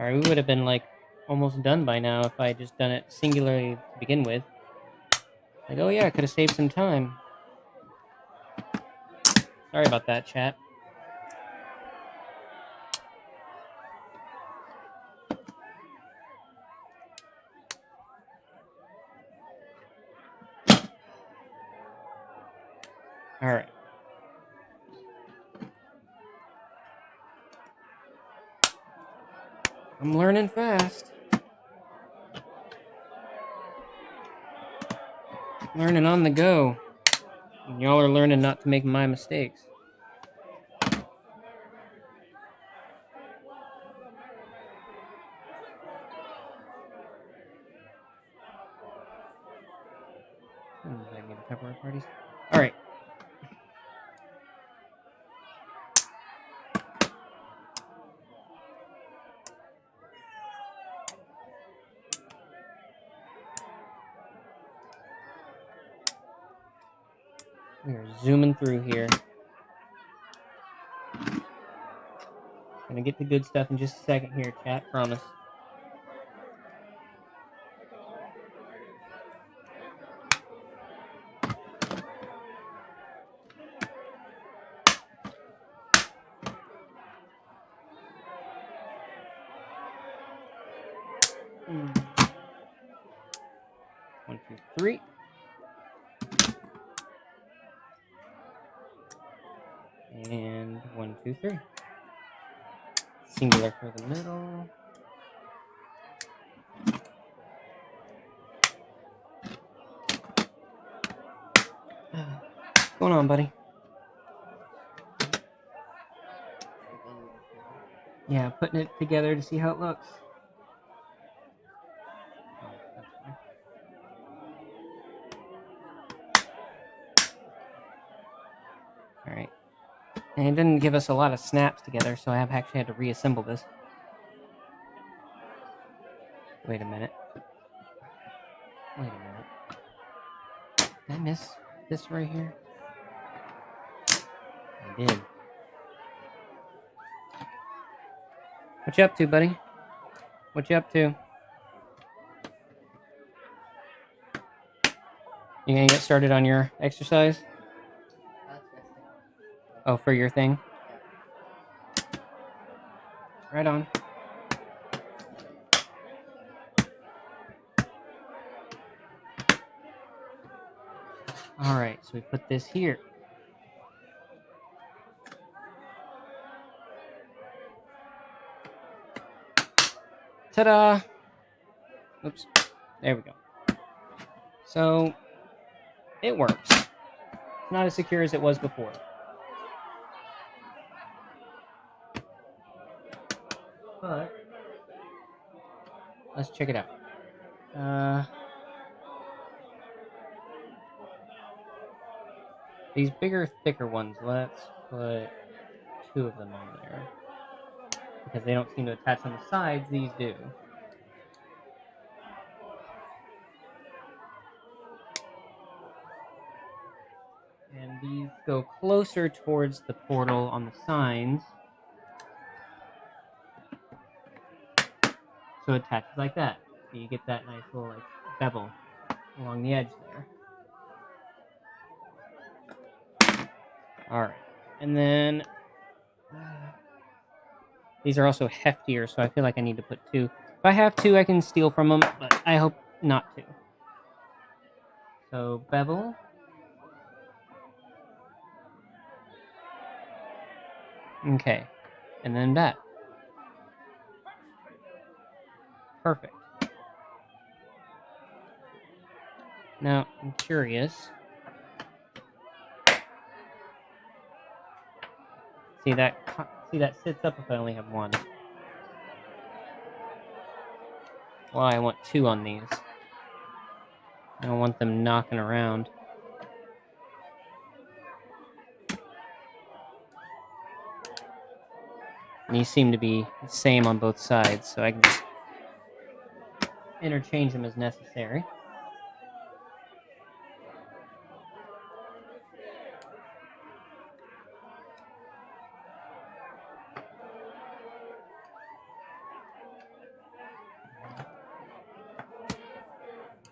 Alright, we would have been like almost done by now if I had just done it singularly to begin with. Like, oh yeah, I could have saved some time. Sorry about that, chat. Alright. I'm learning fast. Learning on the go. And y'all are learning not to make my mistakes. Parties. Alright. We are zooming through here. Gonna get the good stuff in just a second here, chat. Promise. One, two, three. And 1, 2, 3. Singular for the middle. What's going on, buddy? Yeah, putting it together to see how it looks. Alright. And it didn't give us a lot of snaps together, so I have actually had to reassemble this. Wait a minute. Did I miss this right here? I did. What you up to, buddy? What you up to? You gonna get started on your exercise? Oh, for your thing? Right on. Alright, so we put this here. Ta-da! Oops. There we go. So, it works. Not as secure as it was before. But let's check it out. These bigger, thicker ones, let's put 2 of them on there. Because they don't seem to attach on the sides, these do. And these go closer towards the portal on the signs. So it attaches like that. So you get that nice little like bevel along the edge there. Alright. And then these are also heftier, so I feel like I need to put 2. If I have 2, I can steal from them, but I hope not to. So bevel. Okay. And then that. Perfect. Now, I'm curious. See that sits up if I only have 1. Well, I want 2 on these. I don't want them knocking around. And these seem to be the same on both sides, so I can just interchange them as necessary.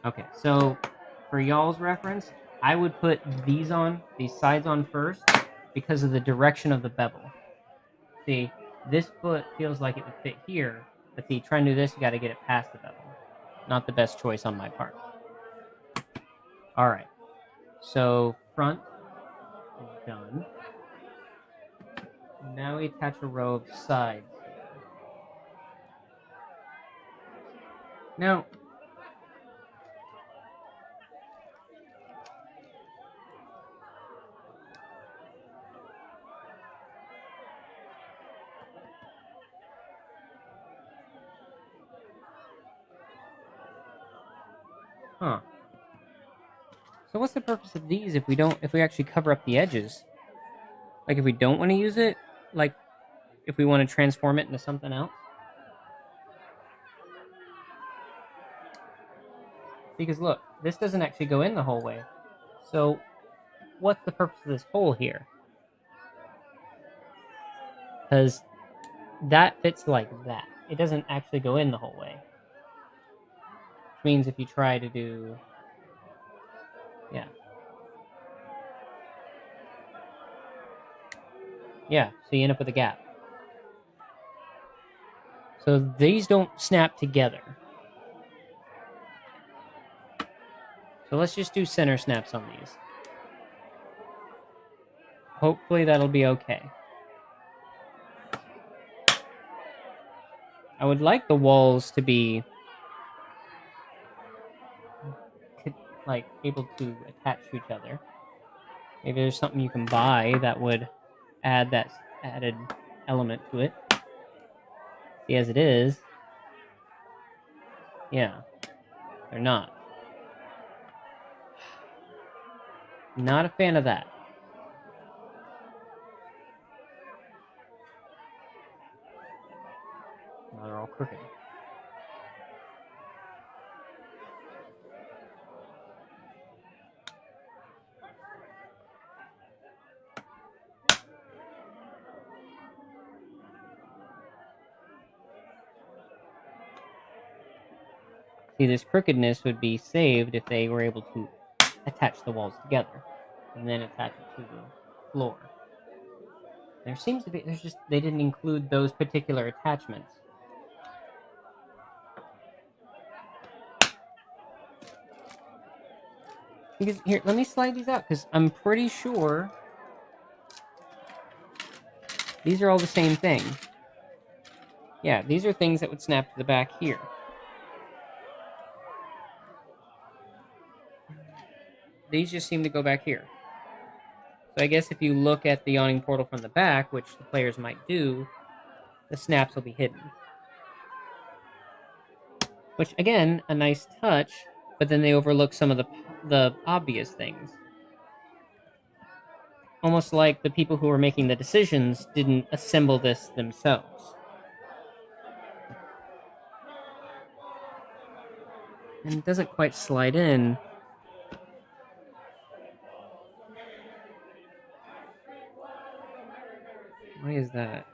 Okay, so for y'all's reference, I would put these sides on first because of the direction of the bevel. See, this foot feels like it would fit here, but see, trying to do this, you got to get it past the bevel. Not the best choice on my part. All right, so front is done. Now we attach a row of sides. Now, huh. So what's the purpose of these if we actually cover up the edges? Like if we don't want to use it, like if we want to transform it into something else? Because look, this doesn't actually go in the whole way. So what's the purpose of this hole here? Because that fits like that. It doesn't actually go in the whole way. Which means if you try to do... Yeah. Yeah, so you end up with a gap. So these don't snap together. So let's just do center snaps on these. Hopefully that'll be okay. I would like the walls to be like able to attach to each other. Maybe there's something you can buy that would add that added element to it. See, as it is, yeah, they're not. Not a fan of that. Now they're all crooked. See, this crookedness would be saved if they were able to attach the walls together and then attach it to the floor. There seems to be, they didn't include those particular attachments. Because, here, let me slide these out, because I'm pretty sure these are all the same thing. Yeah, these are things that would snap to the back here. These just seem to go back here. So I guess if you look at the yawning portal from the back, which the players might do, the snaps will be hidden. Which, again, a nice touch, but then they overlook some of the obvious things. Almost like the people who were making the decisions didn't assemble this themselves. And it doesn't quite slide in. Why is that?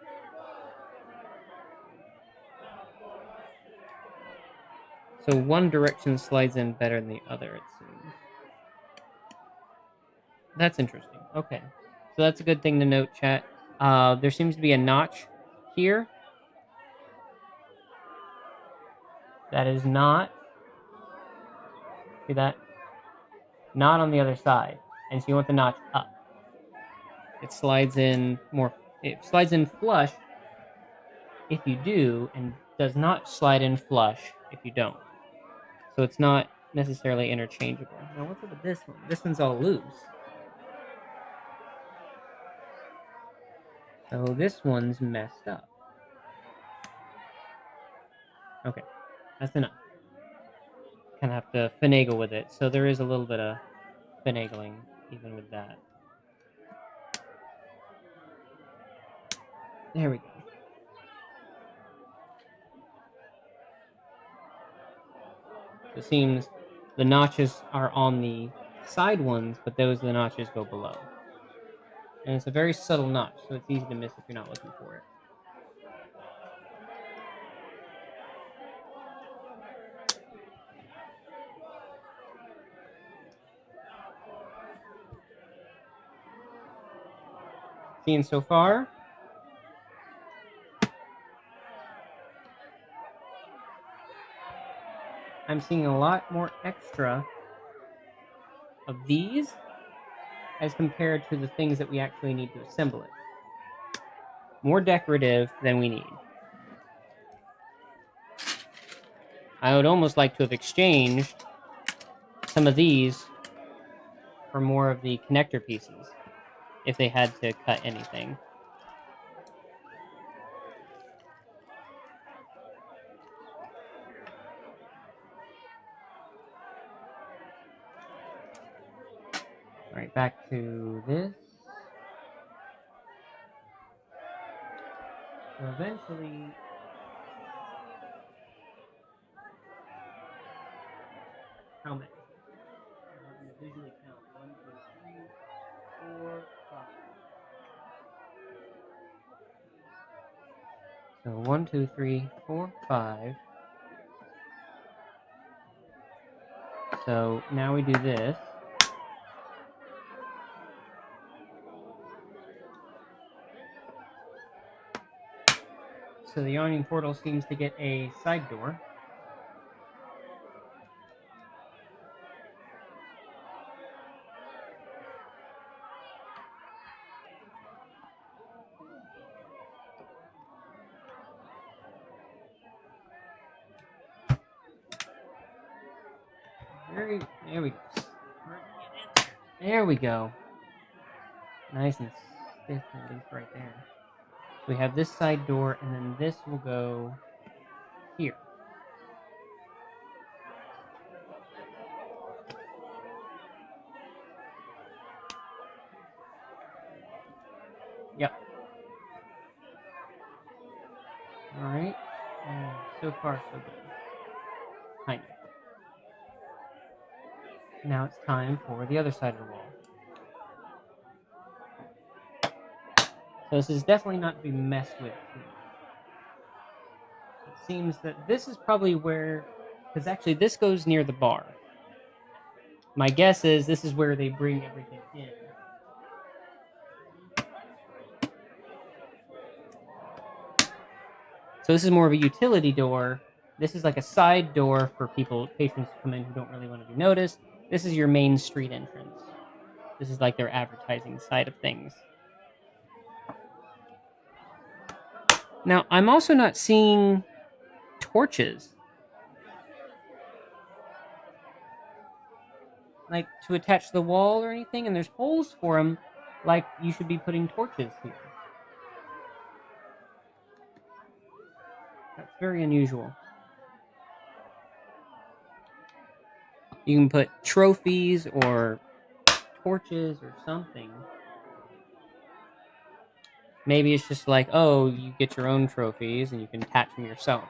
So one direction slides in better than the other, it seems. That's interesting. Okay. So that's a good thing to note, chat. There seems to be a notch here. That is not... See that? Not on the other side. And so you want the notch up. It slides in more... It slides in flush if you do, and does not slide in flush if you don't. So it's not necessarily interchangeable. Now what's up with this one? This one's all loose. So this one's messed up. Okay, that's enough. Kind of have to finagle with it. So there is a little bit of finagling even with that. There we go. So it seems the notches are on the side ones, but the notches go below. And it's a very subtle notch, so it's easy to miss if you're not looking for it. Seeing so far? I'm seeing a lot more extra of these as compared to the things that we actually need to assemble it. More decorative than we need. I would almost like to have exchanged some of these for more of the connector pieces if they had to cut anything. All right, back to this. So eventually, how many? I'm going to visually count. 1, 2, 3, 4, 5. So 1, 2, 3, 4, 5. So now we do this. So the Yawning portal seems to get a side door. There we go. There we go. Nice and stiff at least right there. So we have this side door, and then this will go here. Yep. Alright. So far, so good. Kind of. Now it's time for the other side of the wall. So this is definitely not to be messed with too much. It seems that this is probably where... Because actually this goes near the bar. My guess is this is where they bring everything in. So this is more of a utility door. This is like a side door for patrons to come in who don't really want to be noticed. This is your main street entrance. This is like their advertising side of things. Now, I'm also not seeing torches. Like, to attach to the wall or anything, and there's holes for them, like you should be putting torches here. That's very unusual. You can put trophies or torches or something. Maybe it's just like, oh, you get your own trophies and you can attach them yourself.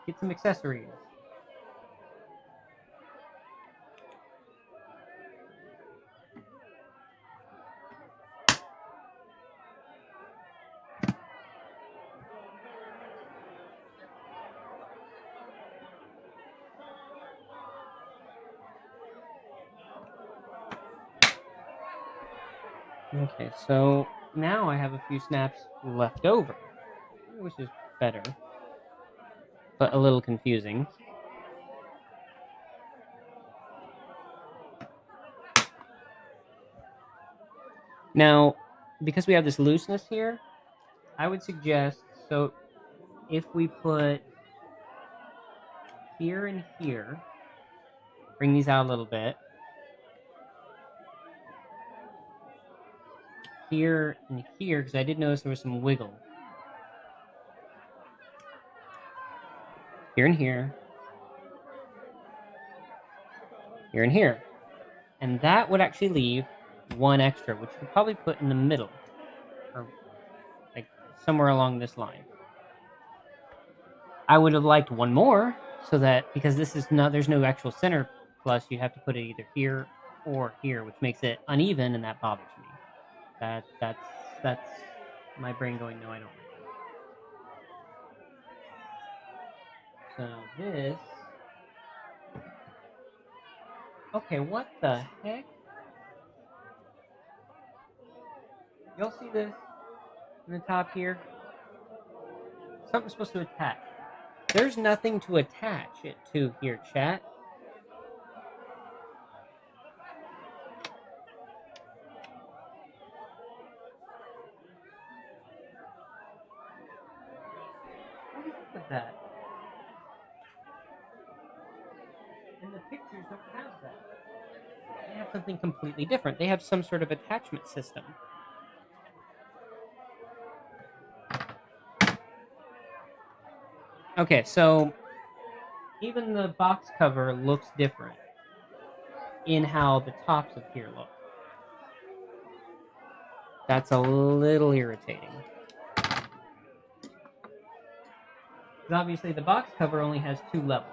Get some accessories. Okay, so now I have a few snaps left over, which is better, but a little confusing. Now, because we have this looseness here, I would suggest, so if we put here and here, bring these out a little bit, here and here, because I did notice there was some wiggle. Here and here. Here and here. And that would actually leave one extra, which you could probably put in the middle, or like somewhere along this line. I would have liked one more, so that, because this is not, there's no actual center plus, you have to put it either here or here, which makes it uneven, and that bothers me. That's my brain going, no, I don't like that. So this, okay, what the heck? Y'all see this in the top here? Something's supposed to attach. There's nothing to attach it to here, chat. What is up with that? And the pictures don't have that. They have something completely different. They have some sort of attachment system. Okay, so even the box cover looks different in how the tops of here look. That's a little irritating. Because obviously the box cover only has 2 levels.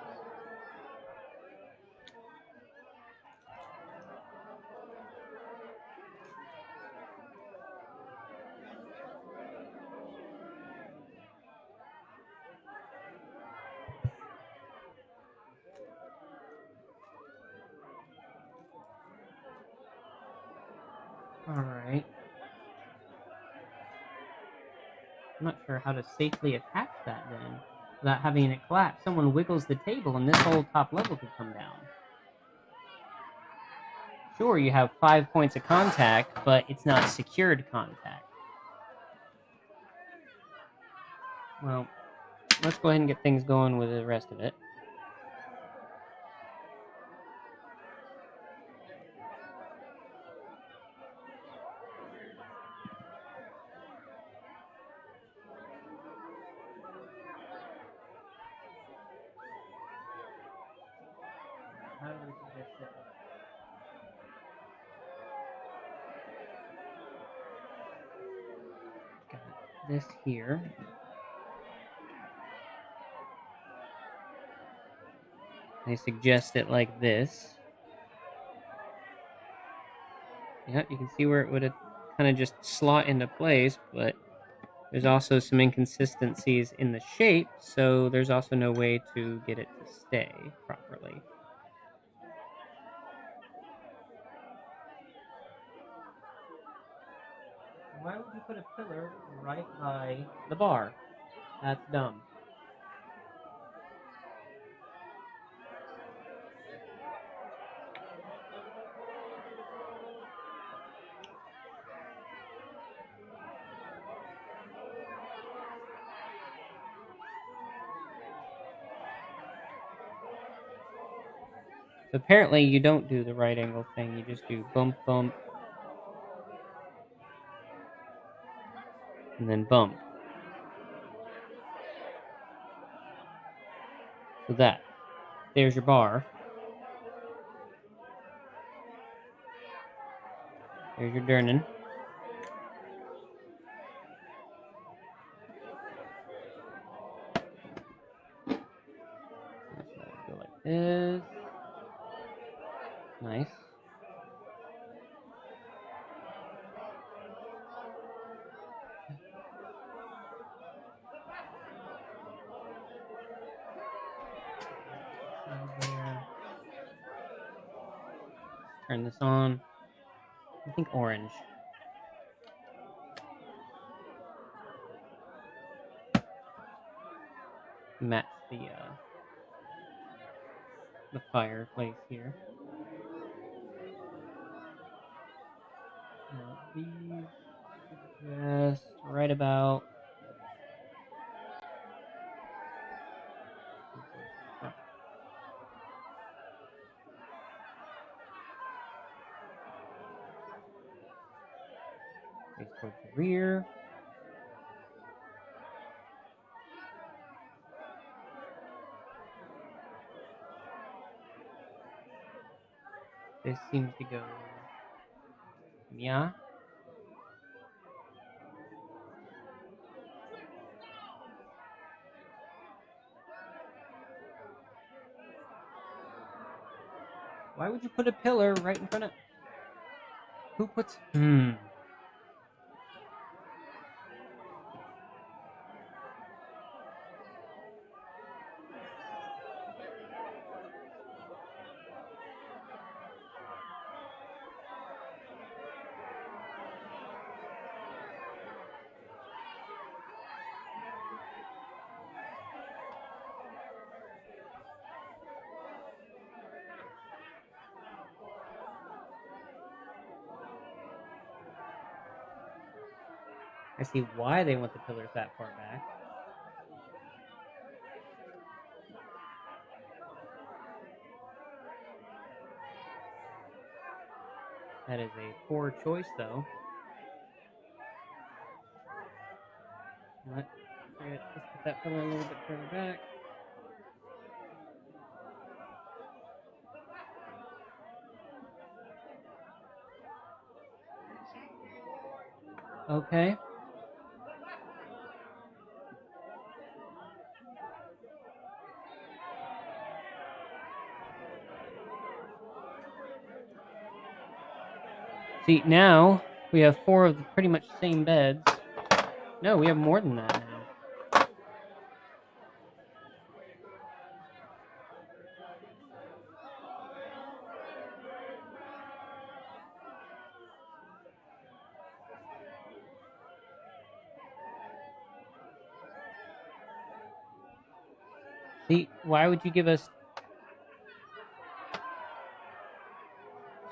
Alright. I'm not sure how to safely attach that then, without having it collapse. Someone wiggles the table and this whole top level could come down. Sure, you have 5 points of contact, but it's not secured contact. Well, let's go ahead and get things going with the rest of it. How do we suggest it? Got this here. I suggest it like this. Yep, you can see where it would kind of just slot into place, but there's also some inconsistencies in the shape, so there's also no way to get it to stay properly. Why would you put a pillar right by the bar? That's dumb. So apparently you don't do the right angle thing, you just do bump, bump, and then bump. So there's your bar. There's your Durnan. Go like this. Nice. There. Turn this on. I think orange. Match the fireplace here. These just right about. Face towards the rear. This seems to go. Yeah. Why would you put a pillar right in front of? Who puts? I see why they want the pillars that far back. That is a poor choice, though. Let's put that pillar a little bit further back. Okay. See, now we have 4 of the pretty much same beds. No, we have more than that now. See, why would you give us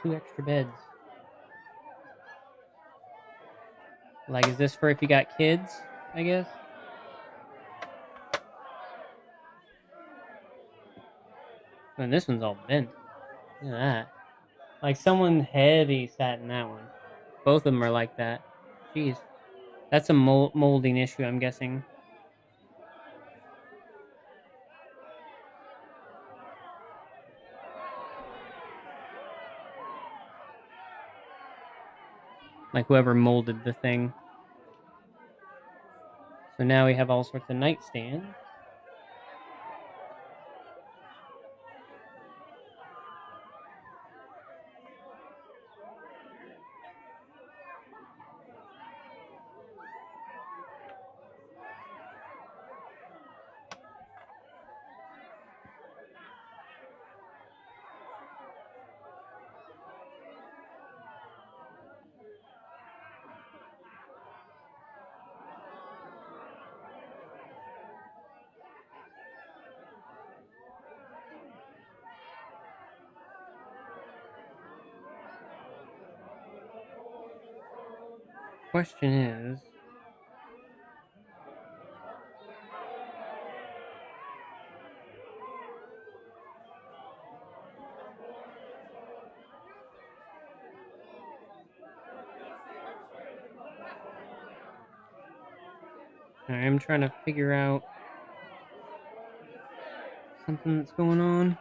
2 extra beds? Like, is this for if you got kids, I guess? And this one's all bent. Look at that. Like, someone heavy sat in that one. Both of them are like that. Jeez. That's a molding issue, I'm guessing. Like, whoever molded the thing. So now we have all sorts of nightstands. Question is, I'm trying to figure out something that's going on.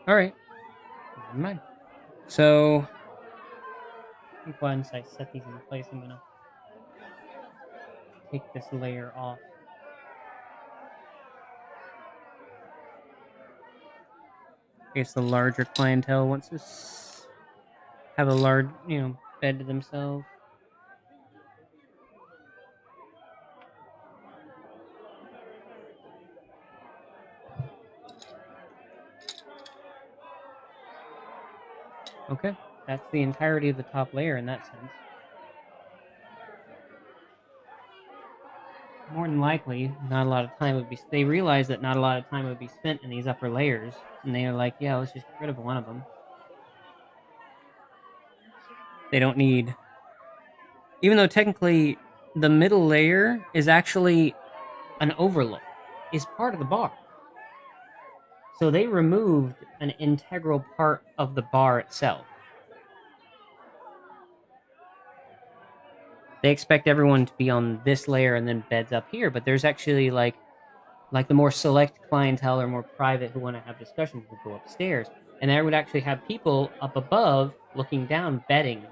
Alright. Never mind. So, once I set these in place, I'm gonna take this layer off. I guess the larger clientele wants to have a large, bed to themselves. Okay, that's the entirety of the top layer in that sense. More than likely, not a lot of time would be. They realize that not a lot of time would be spent in these upper layers, and they are like, "Yeah, let's just get rid of one of them." They don't need, even though technically the middle layer is actually an overlook, is part of the bar. So they removed an integral part of the bar itself. They expect everyone to be on this layer and then beds up here, but there's actually like the more select clientele or more private who want to have discussions would go upstairs, and there would actually have people up above looking down bedding.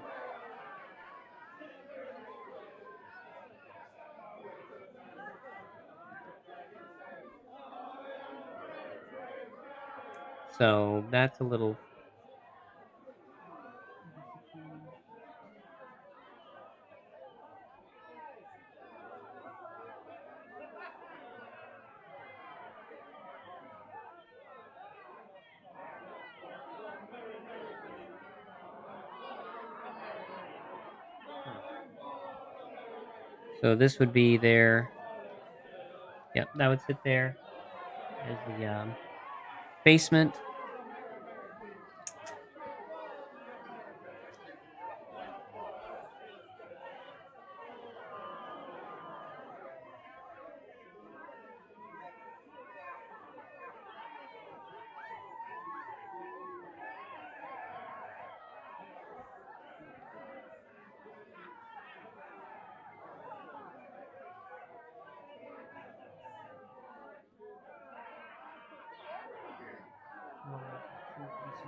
So that's a little. So this would be there. Yep, that would sit there as the basement.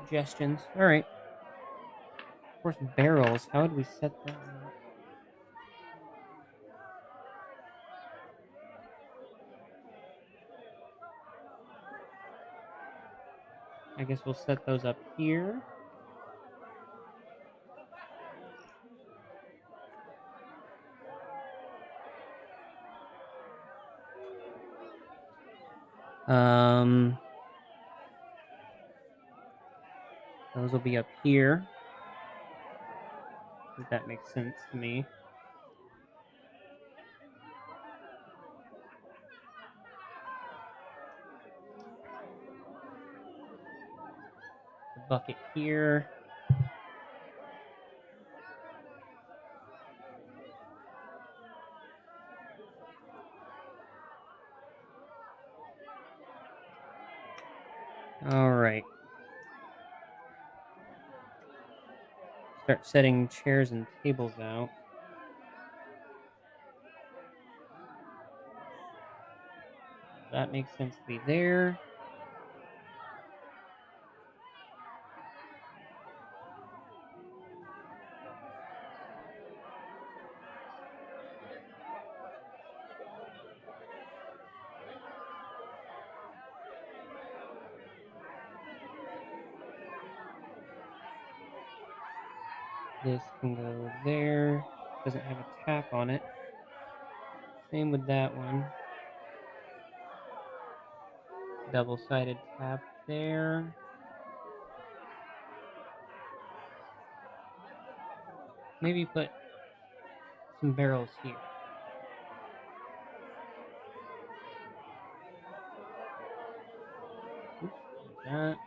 Suggestions. All right. Of course, barrels. How would we set that up? I guess we'll set those up here. Those will be up here. I think that makes sense to me. The bucket here. All right. Start setting chairs and tables out. That makes sense to be there. This can go there. Doesn't have a tap on it. Same with that one. Double-sided tap there. Maybe put some barrels here. Oops, like that.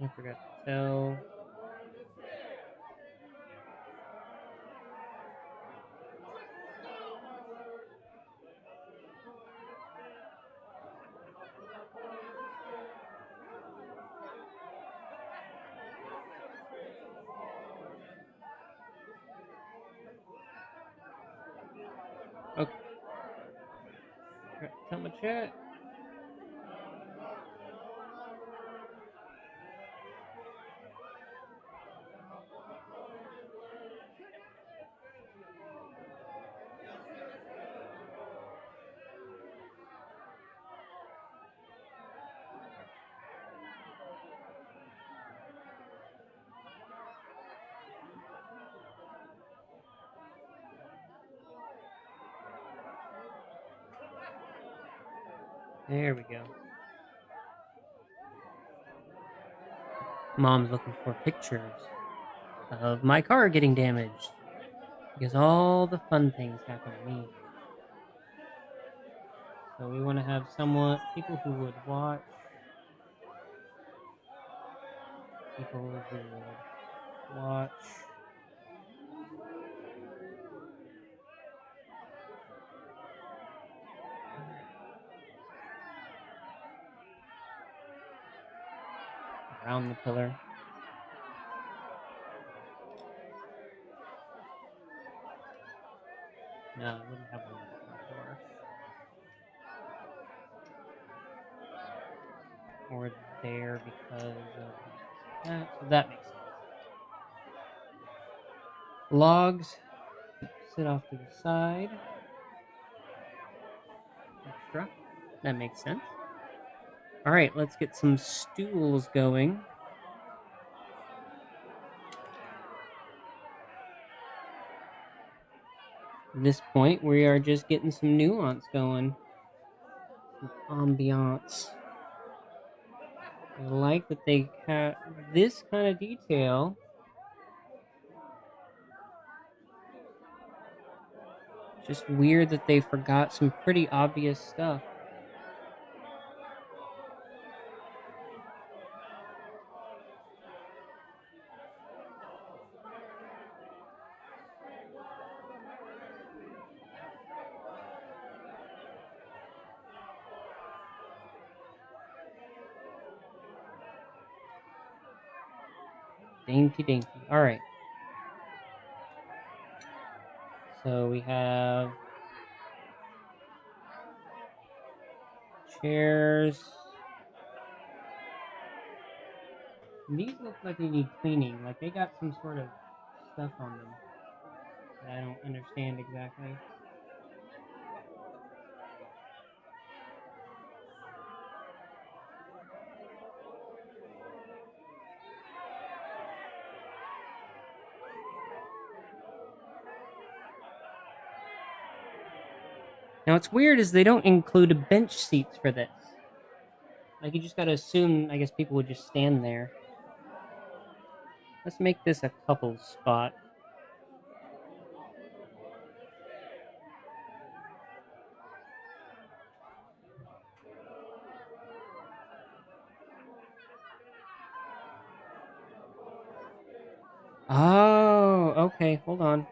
I forgot to tell. Okay. Tell my chat. There we go. Mom's looking for pictures of my car getting damaged. Because all the fun things happen to me. So we want to have people who would watch. People who would watch. Around the pillar. No, I wouldn't have one before. Or there because of that. So that makes sense. Logs sit off to the side. Extra. That makes sense. Alright, let's get some stools going. At this point, we are just getting some nuance going. Some ambiance. I like that they have this kind of detail. Just weird that they forgot some pretty obvious stuff. Dainty, dainty. Alright. So we have chairs. These look like they need cleaning. Like they got some sort of stuff on them that I don't understand exactly. Now what's weird is they don't include bench seats for this. Like you just gotta assume, I guess people would just stand there. Let's make this a couple spot. Oh, okay, hold on.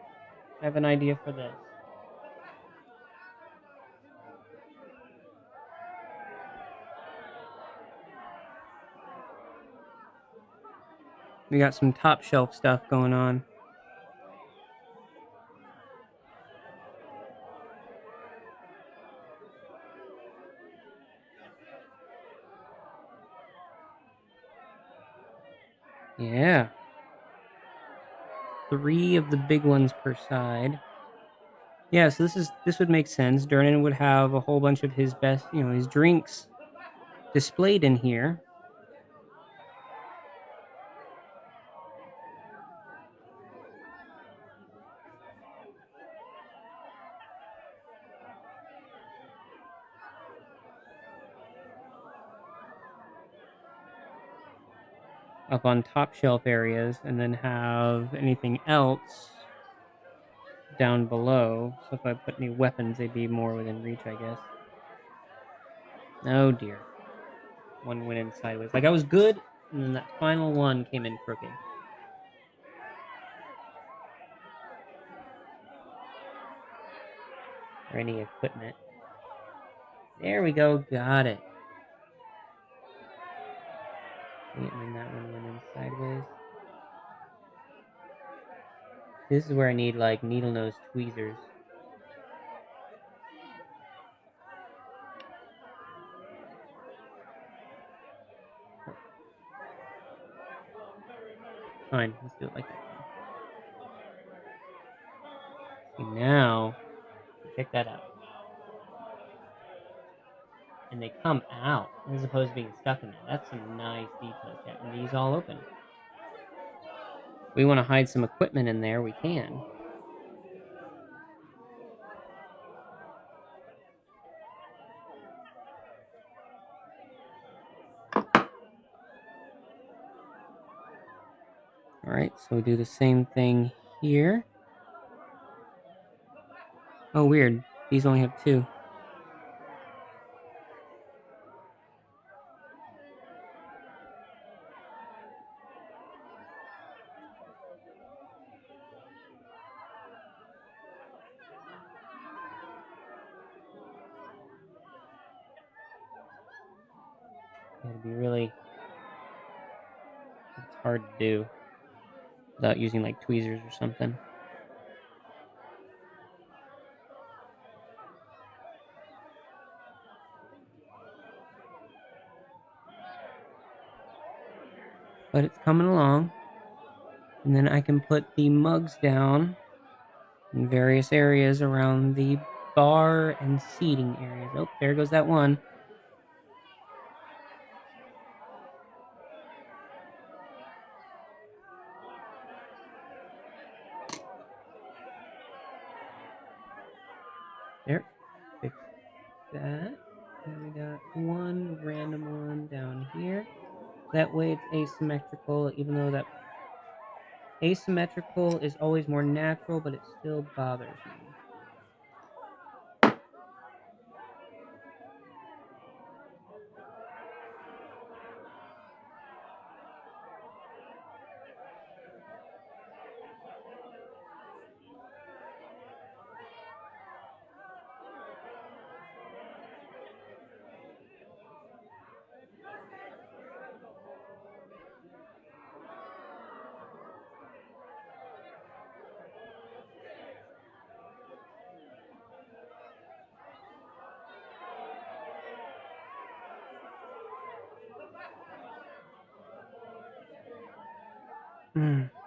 I have an idea for this. We got some top shelf stuff going on. Yeah. 3 of the big ones per side. Yeah, so this would make sense. Durnan would have a whole bunch of his best, his drinks displayed in here. Up on top shelf areas, and then have anything else down below. So if I put any weapons, they'd be more within reach, I guess. Oh dear. One went in sideways. Like I was good, and then that final one came in crooked. Or any equipment. There we go, got it. And then that one went in sideways. This is where I need like needle nose tweezers. Fine, let's do it like that then. See, now, check that out. And they come out as opposed to being stuck in there. That's some nice detail, chat. And these all open. If we want to hide some equipment in there, we can. Alright, so we do the same thing here. Oh, weird. These only have 2. It'd be really... It's hard to do without using like tweezers or something. But it's coming along. And then I can put the mugs down in various areas around the bar and seating areas. Oh, there goes that one. There. Fix that. And we got one random one down here. That way it's asymmetrical, even though that asymmetrical is always more natural, but it still bothers me.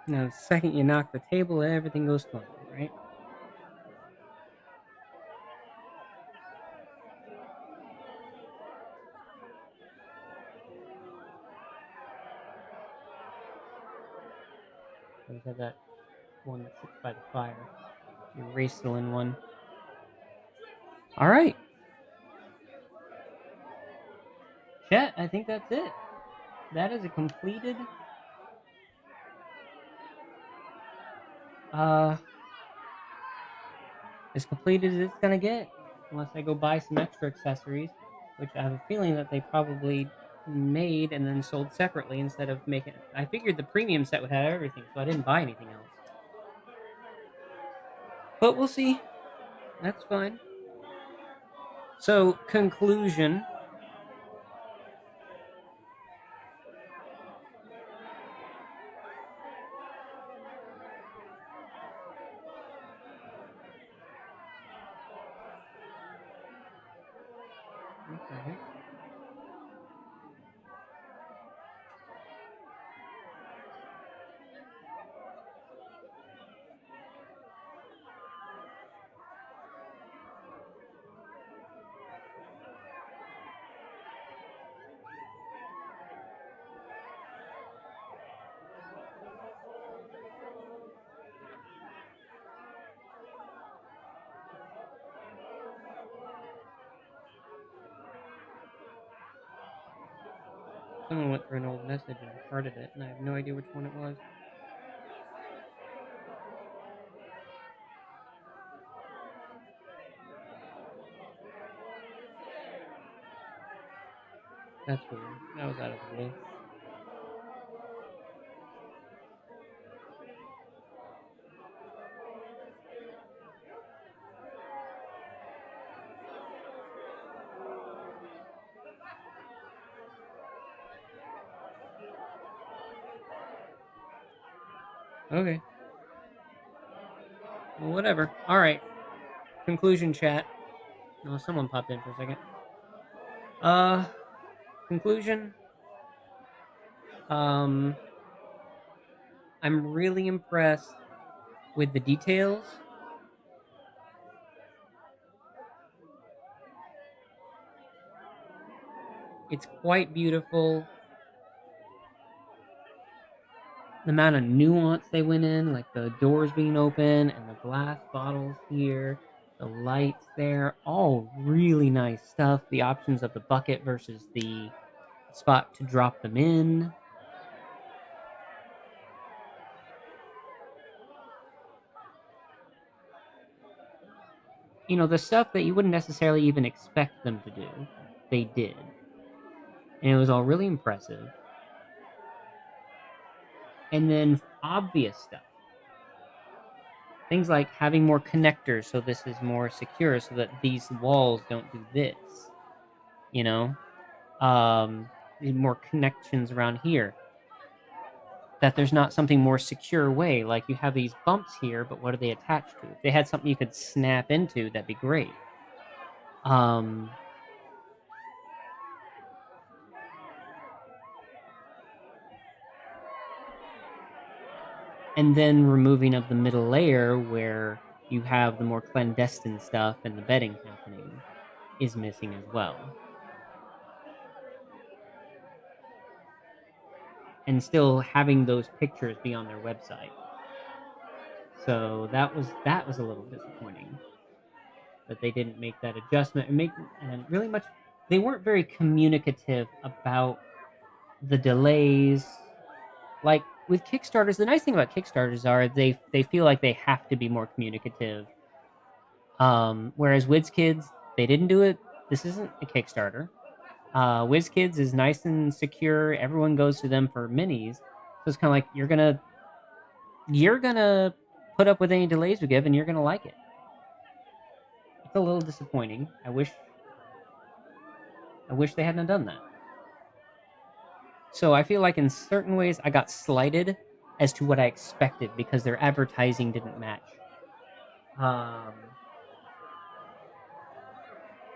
Now, the second you knock the table, everything goes flying, right? I just have that one that sits by the fire. The Raceland one. Alright. Chat, I think that's it. That is a completed... as completed as it's gonna get. Unless I go buy some extra accessories, which I have a feeling that they probably made and then sold separately instead of making it. I figured the premium set would have everything, so I didn't buy anything else. But we'll see. That's fine. So, conclusion. Okay. Someone went through an old message and hearted it, and I have no idea which one it was. That's weird. That was out of the blue. Okay. Well, whatever. Alright. Conclusion chat. No, someone popped in for a second. Conclusion. I'm really impressed with the details. It's quite beautiful. The amount of nuance they went in, like the doors being open and the glass bottles here, the lights there, all really nice stuff. The options of the bucket versus the spot to drop them in. You know, the stuff that you wouldn't necessarily even expect them to do, they did. And it was all really impressive. And then obvious stuff. Things like having more connectors so this is more secure so that these walls don't do this. You know? Need more connections around here. That there's not something more secure way. Like you have these bumps here, but what are they attached to? If they had something you could snap into, that'd be great. And then removing of the middle layer where you have the more clandestine stuff and the betting happening is missing as well. And still having those pictures be on their website. So that was a little disappointing that they didn't make that adjustment and really much. They weren't very communicative about the delays. Like with Kickstarters, the nice thing about Kickstarters are they feel like they have to be more communicative. Whereas WizKids, they didn't do it. This isn't a Kickstarter. WizKids is nice and secure. Everyone goes to them for minis. So it's kind of like you're gonna put up with any delays we give, and you're gonna like it. It's a little disappointing. I wish they hadn't done that. So I feel like in certain ways I got slighted as to what I expected because their advertising didn't match.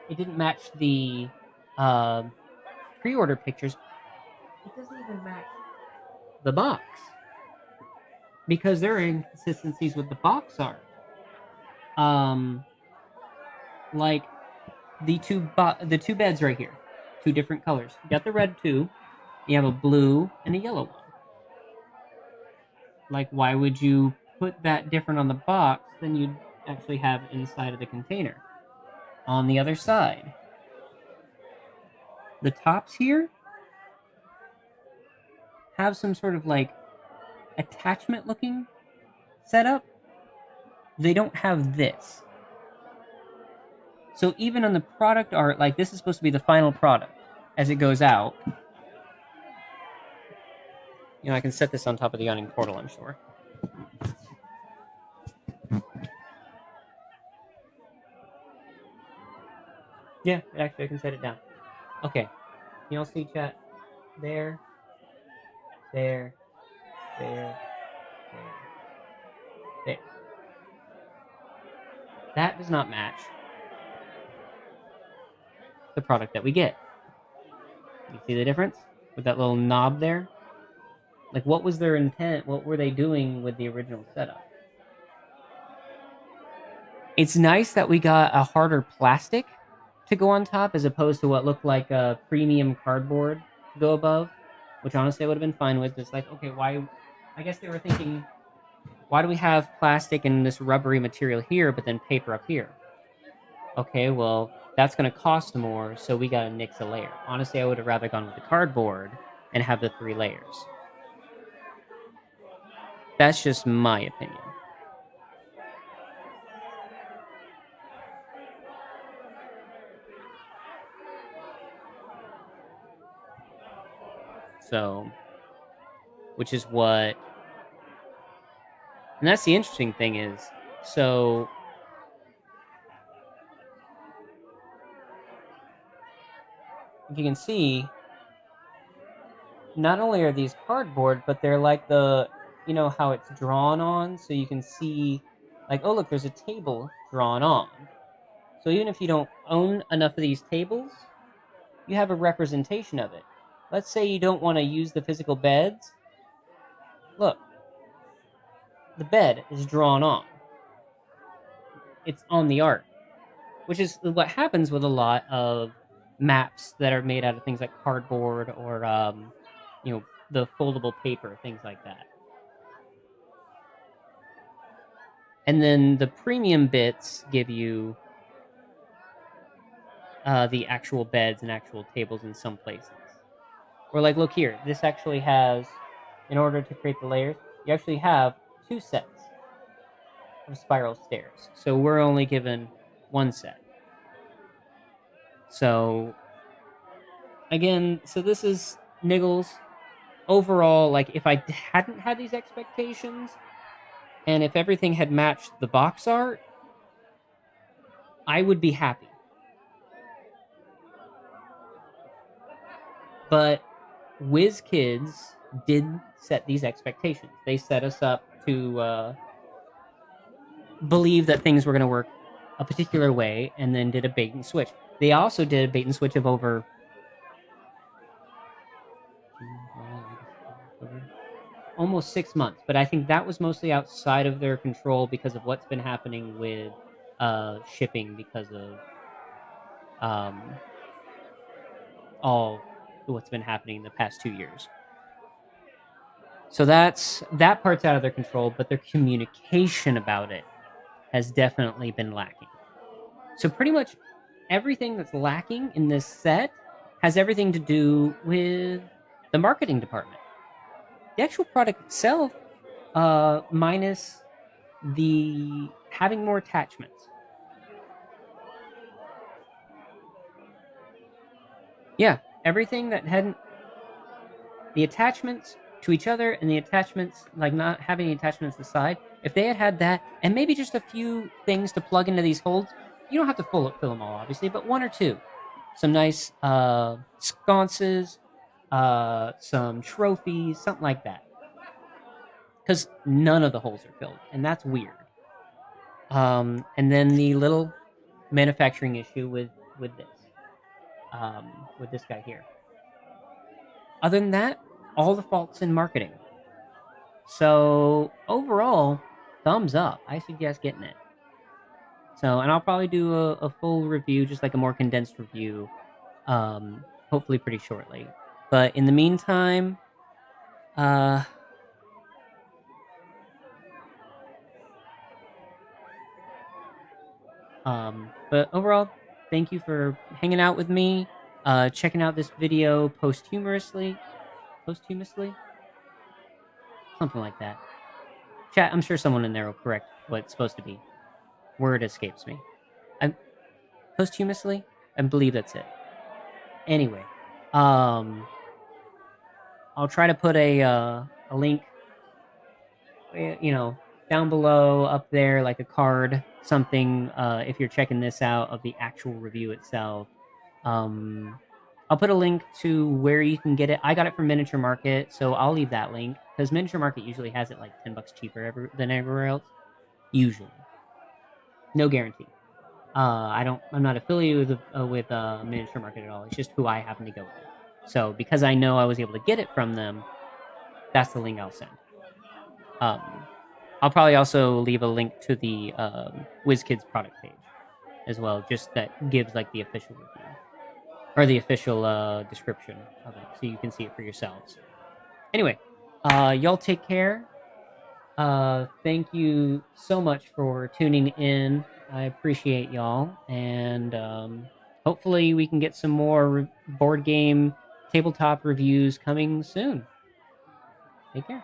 It didn't match the uh, pre-order pictures. It doesn't even match the box because there are inconsistencies with the box art. Like the two beds right here, two different colors. You got the red two. You have a blue and a yellow one. Like, why would you put that different on the box than you'd actually have inside of the container? On the other side, the tops here have some sort of like attachment looking setup. They don't have this. So even on the product art, like this is supposed to be the final product as it goes out. You know, I can set this on top of the Yawning portal, I'm sure. Yeah, actually I can set it down. Okay. You all see chat? There, there, there, there. That does not match the product that we get. You see the difference? With that little knob there? Like, what was their intent? What were they doing with the original setup? It's nice that we got a harder plastic to go on top as opposed to what looked like a premium cardboard to go above, which honestly I would have been fine with. It's like, okay, why? I guess they were thinking, why do we have plastic and this rubbery material here, but then paper up here? Okay, well, that's going to cost more, so we got to nix a layer. Honestly, I would have rather gone with the cardboard and have the 3 layers. That's just my opinion. So, which is what, and that's the interesting thing is, so if you can see, not only are these cardboard, but they're like the, you know how it's drawn on, so you can see, like, oh look, there's a table drawn on. So even if you don't own enough of these tables, you have a representation of it. Let's say you don't want to use the physical beds. Look, the bed is drawn on. It's on the art, which is what happens with a lot of maps that are made out of things like cardboard or the foldable paper, things like that. And then the premium bits give you the actual beds and actual tables in some places. Or like, look here, this actually has, in order to create the layers, you actually have 2 sets of spiral stairs. So we're only given 1 set. So again, so this is niggles. Overall, like, if I hadn't had these expectations, and if everything had matched the box art, I would be happy. But WizKids did set these expectations. They set us up to believe that things were going to work a particular way, and then did a bait and switch. They also did a bait and switch of over almost 6 months, but I think that was mostly outside of their control because of what's been happening with shipping because of all what's been happening in the past 2 years. So that part's out of their control, but their communication about it has definitely been lacking. So pretty much everything that's lacking in this set has everything to do with the marketing department. The actual product itself, minus the having more attachments. Yeah, everything that hadn't the attachments to each other and the attachments, like not having the attachments to the side. If they had had that, and maybe just a few things to plug into these holes, you don't have to fill them all, obviously, but 1 or 2. Some nice sconces, some trophies, something like that. Because none of the holes are filled, and that's weird. And then the little manufacturing issue with this, with this guy here. Other than that, all the faults in marketing. So overall, thumbs up. I suggest getting it. So, and I'll probably do a full review, just like a more condensed review, hopefully pretty shortly. But in the meantime, but overall, thank you for hanging out with me, checking out this video posthumously, something like that. Chat, I'm sure someone in there will correct what it's supposed to be. Word escapes me. I'm posthumously. I believe that's it. Anyway, I'll try to put a link, down below, up there, like a card, something, if you're checking this out, of the actual review itself. I'll put a link to where you can get it. I got it from Miniature Market, so I'll leave that link, because Miniature Market usually has it like $10 cheaper than everywhere else. Usually. No guarantee. I'm not affiliated with Miniature Market at all. It's just who I happen to go with. So because I know I was able to get it from them, that's the link I'll send. I'll probably also leave a link to the WizKids product page as well, just that gives like the official review or the official description of it, so you can see it for yourselves. Anyway, y'all take care. Thank you so much for tuning in. I appreciate y'all, and hopefully we can get some more board game tabletop reviews coming soon. Take care.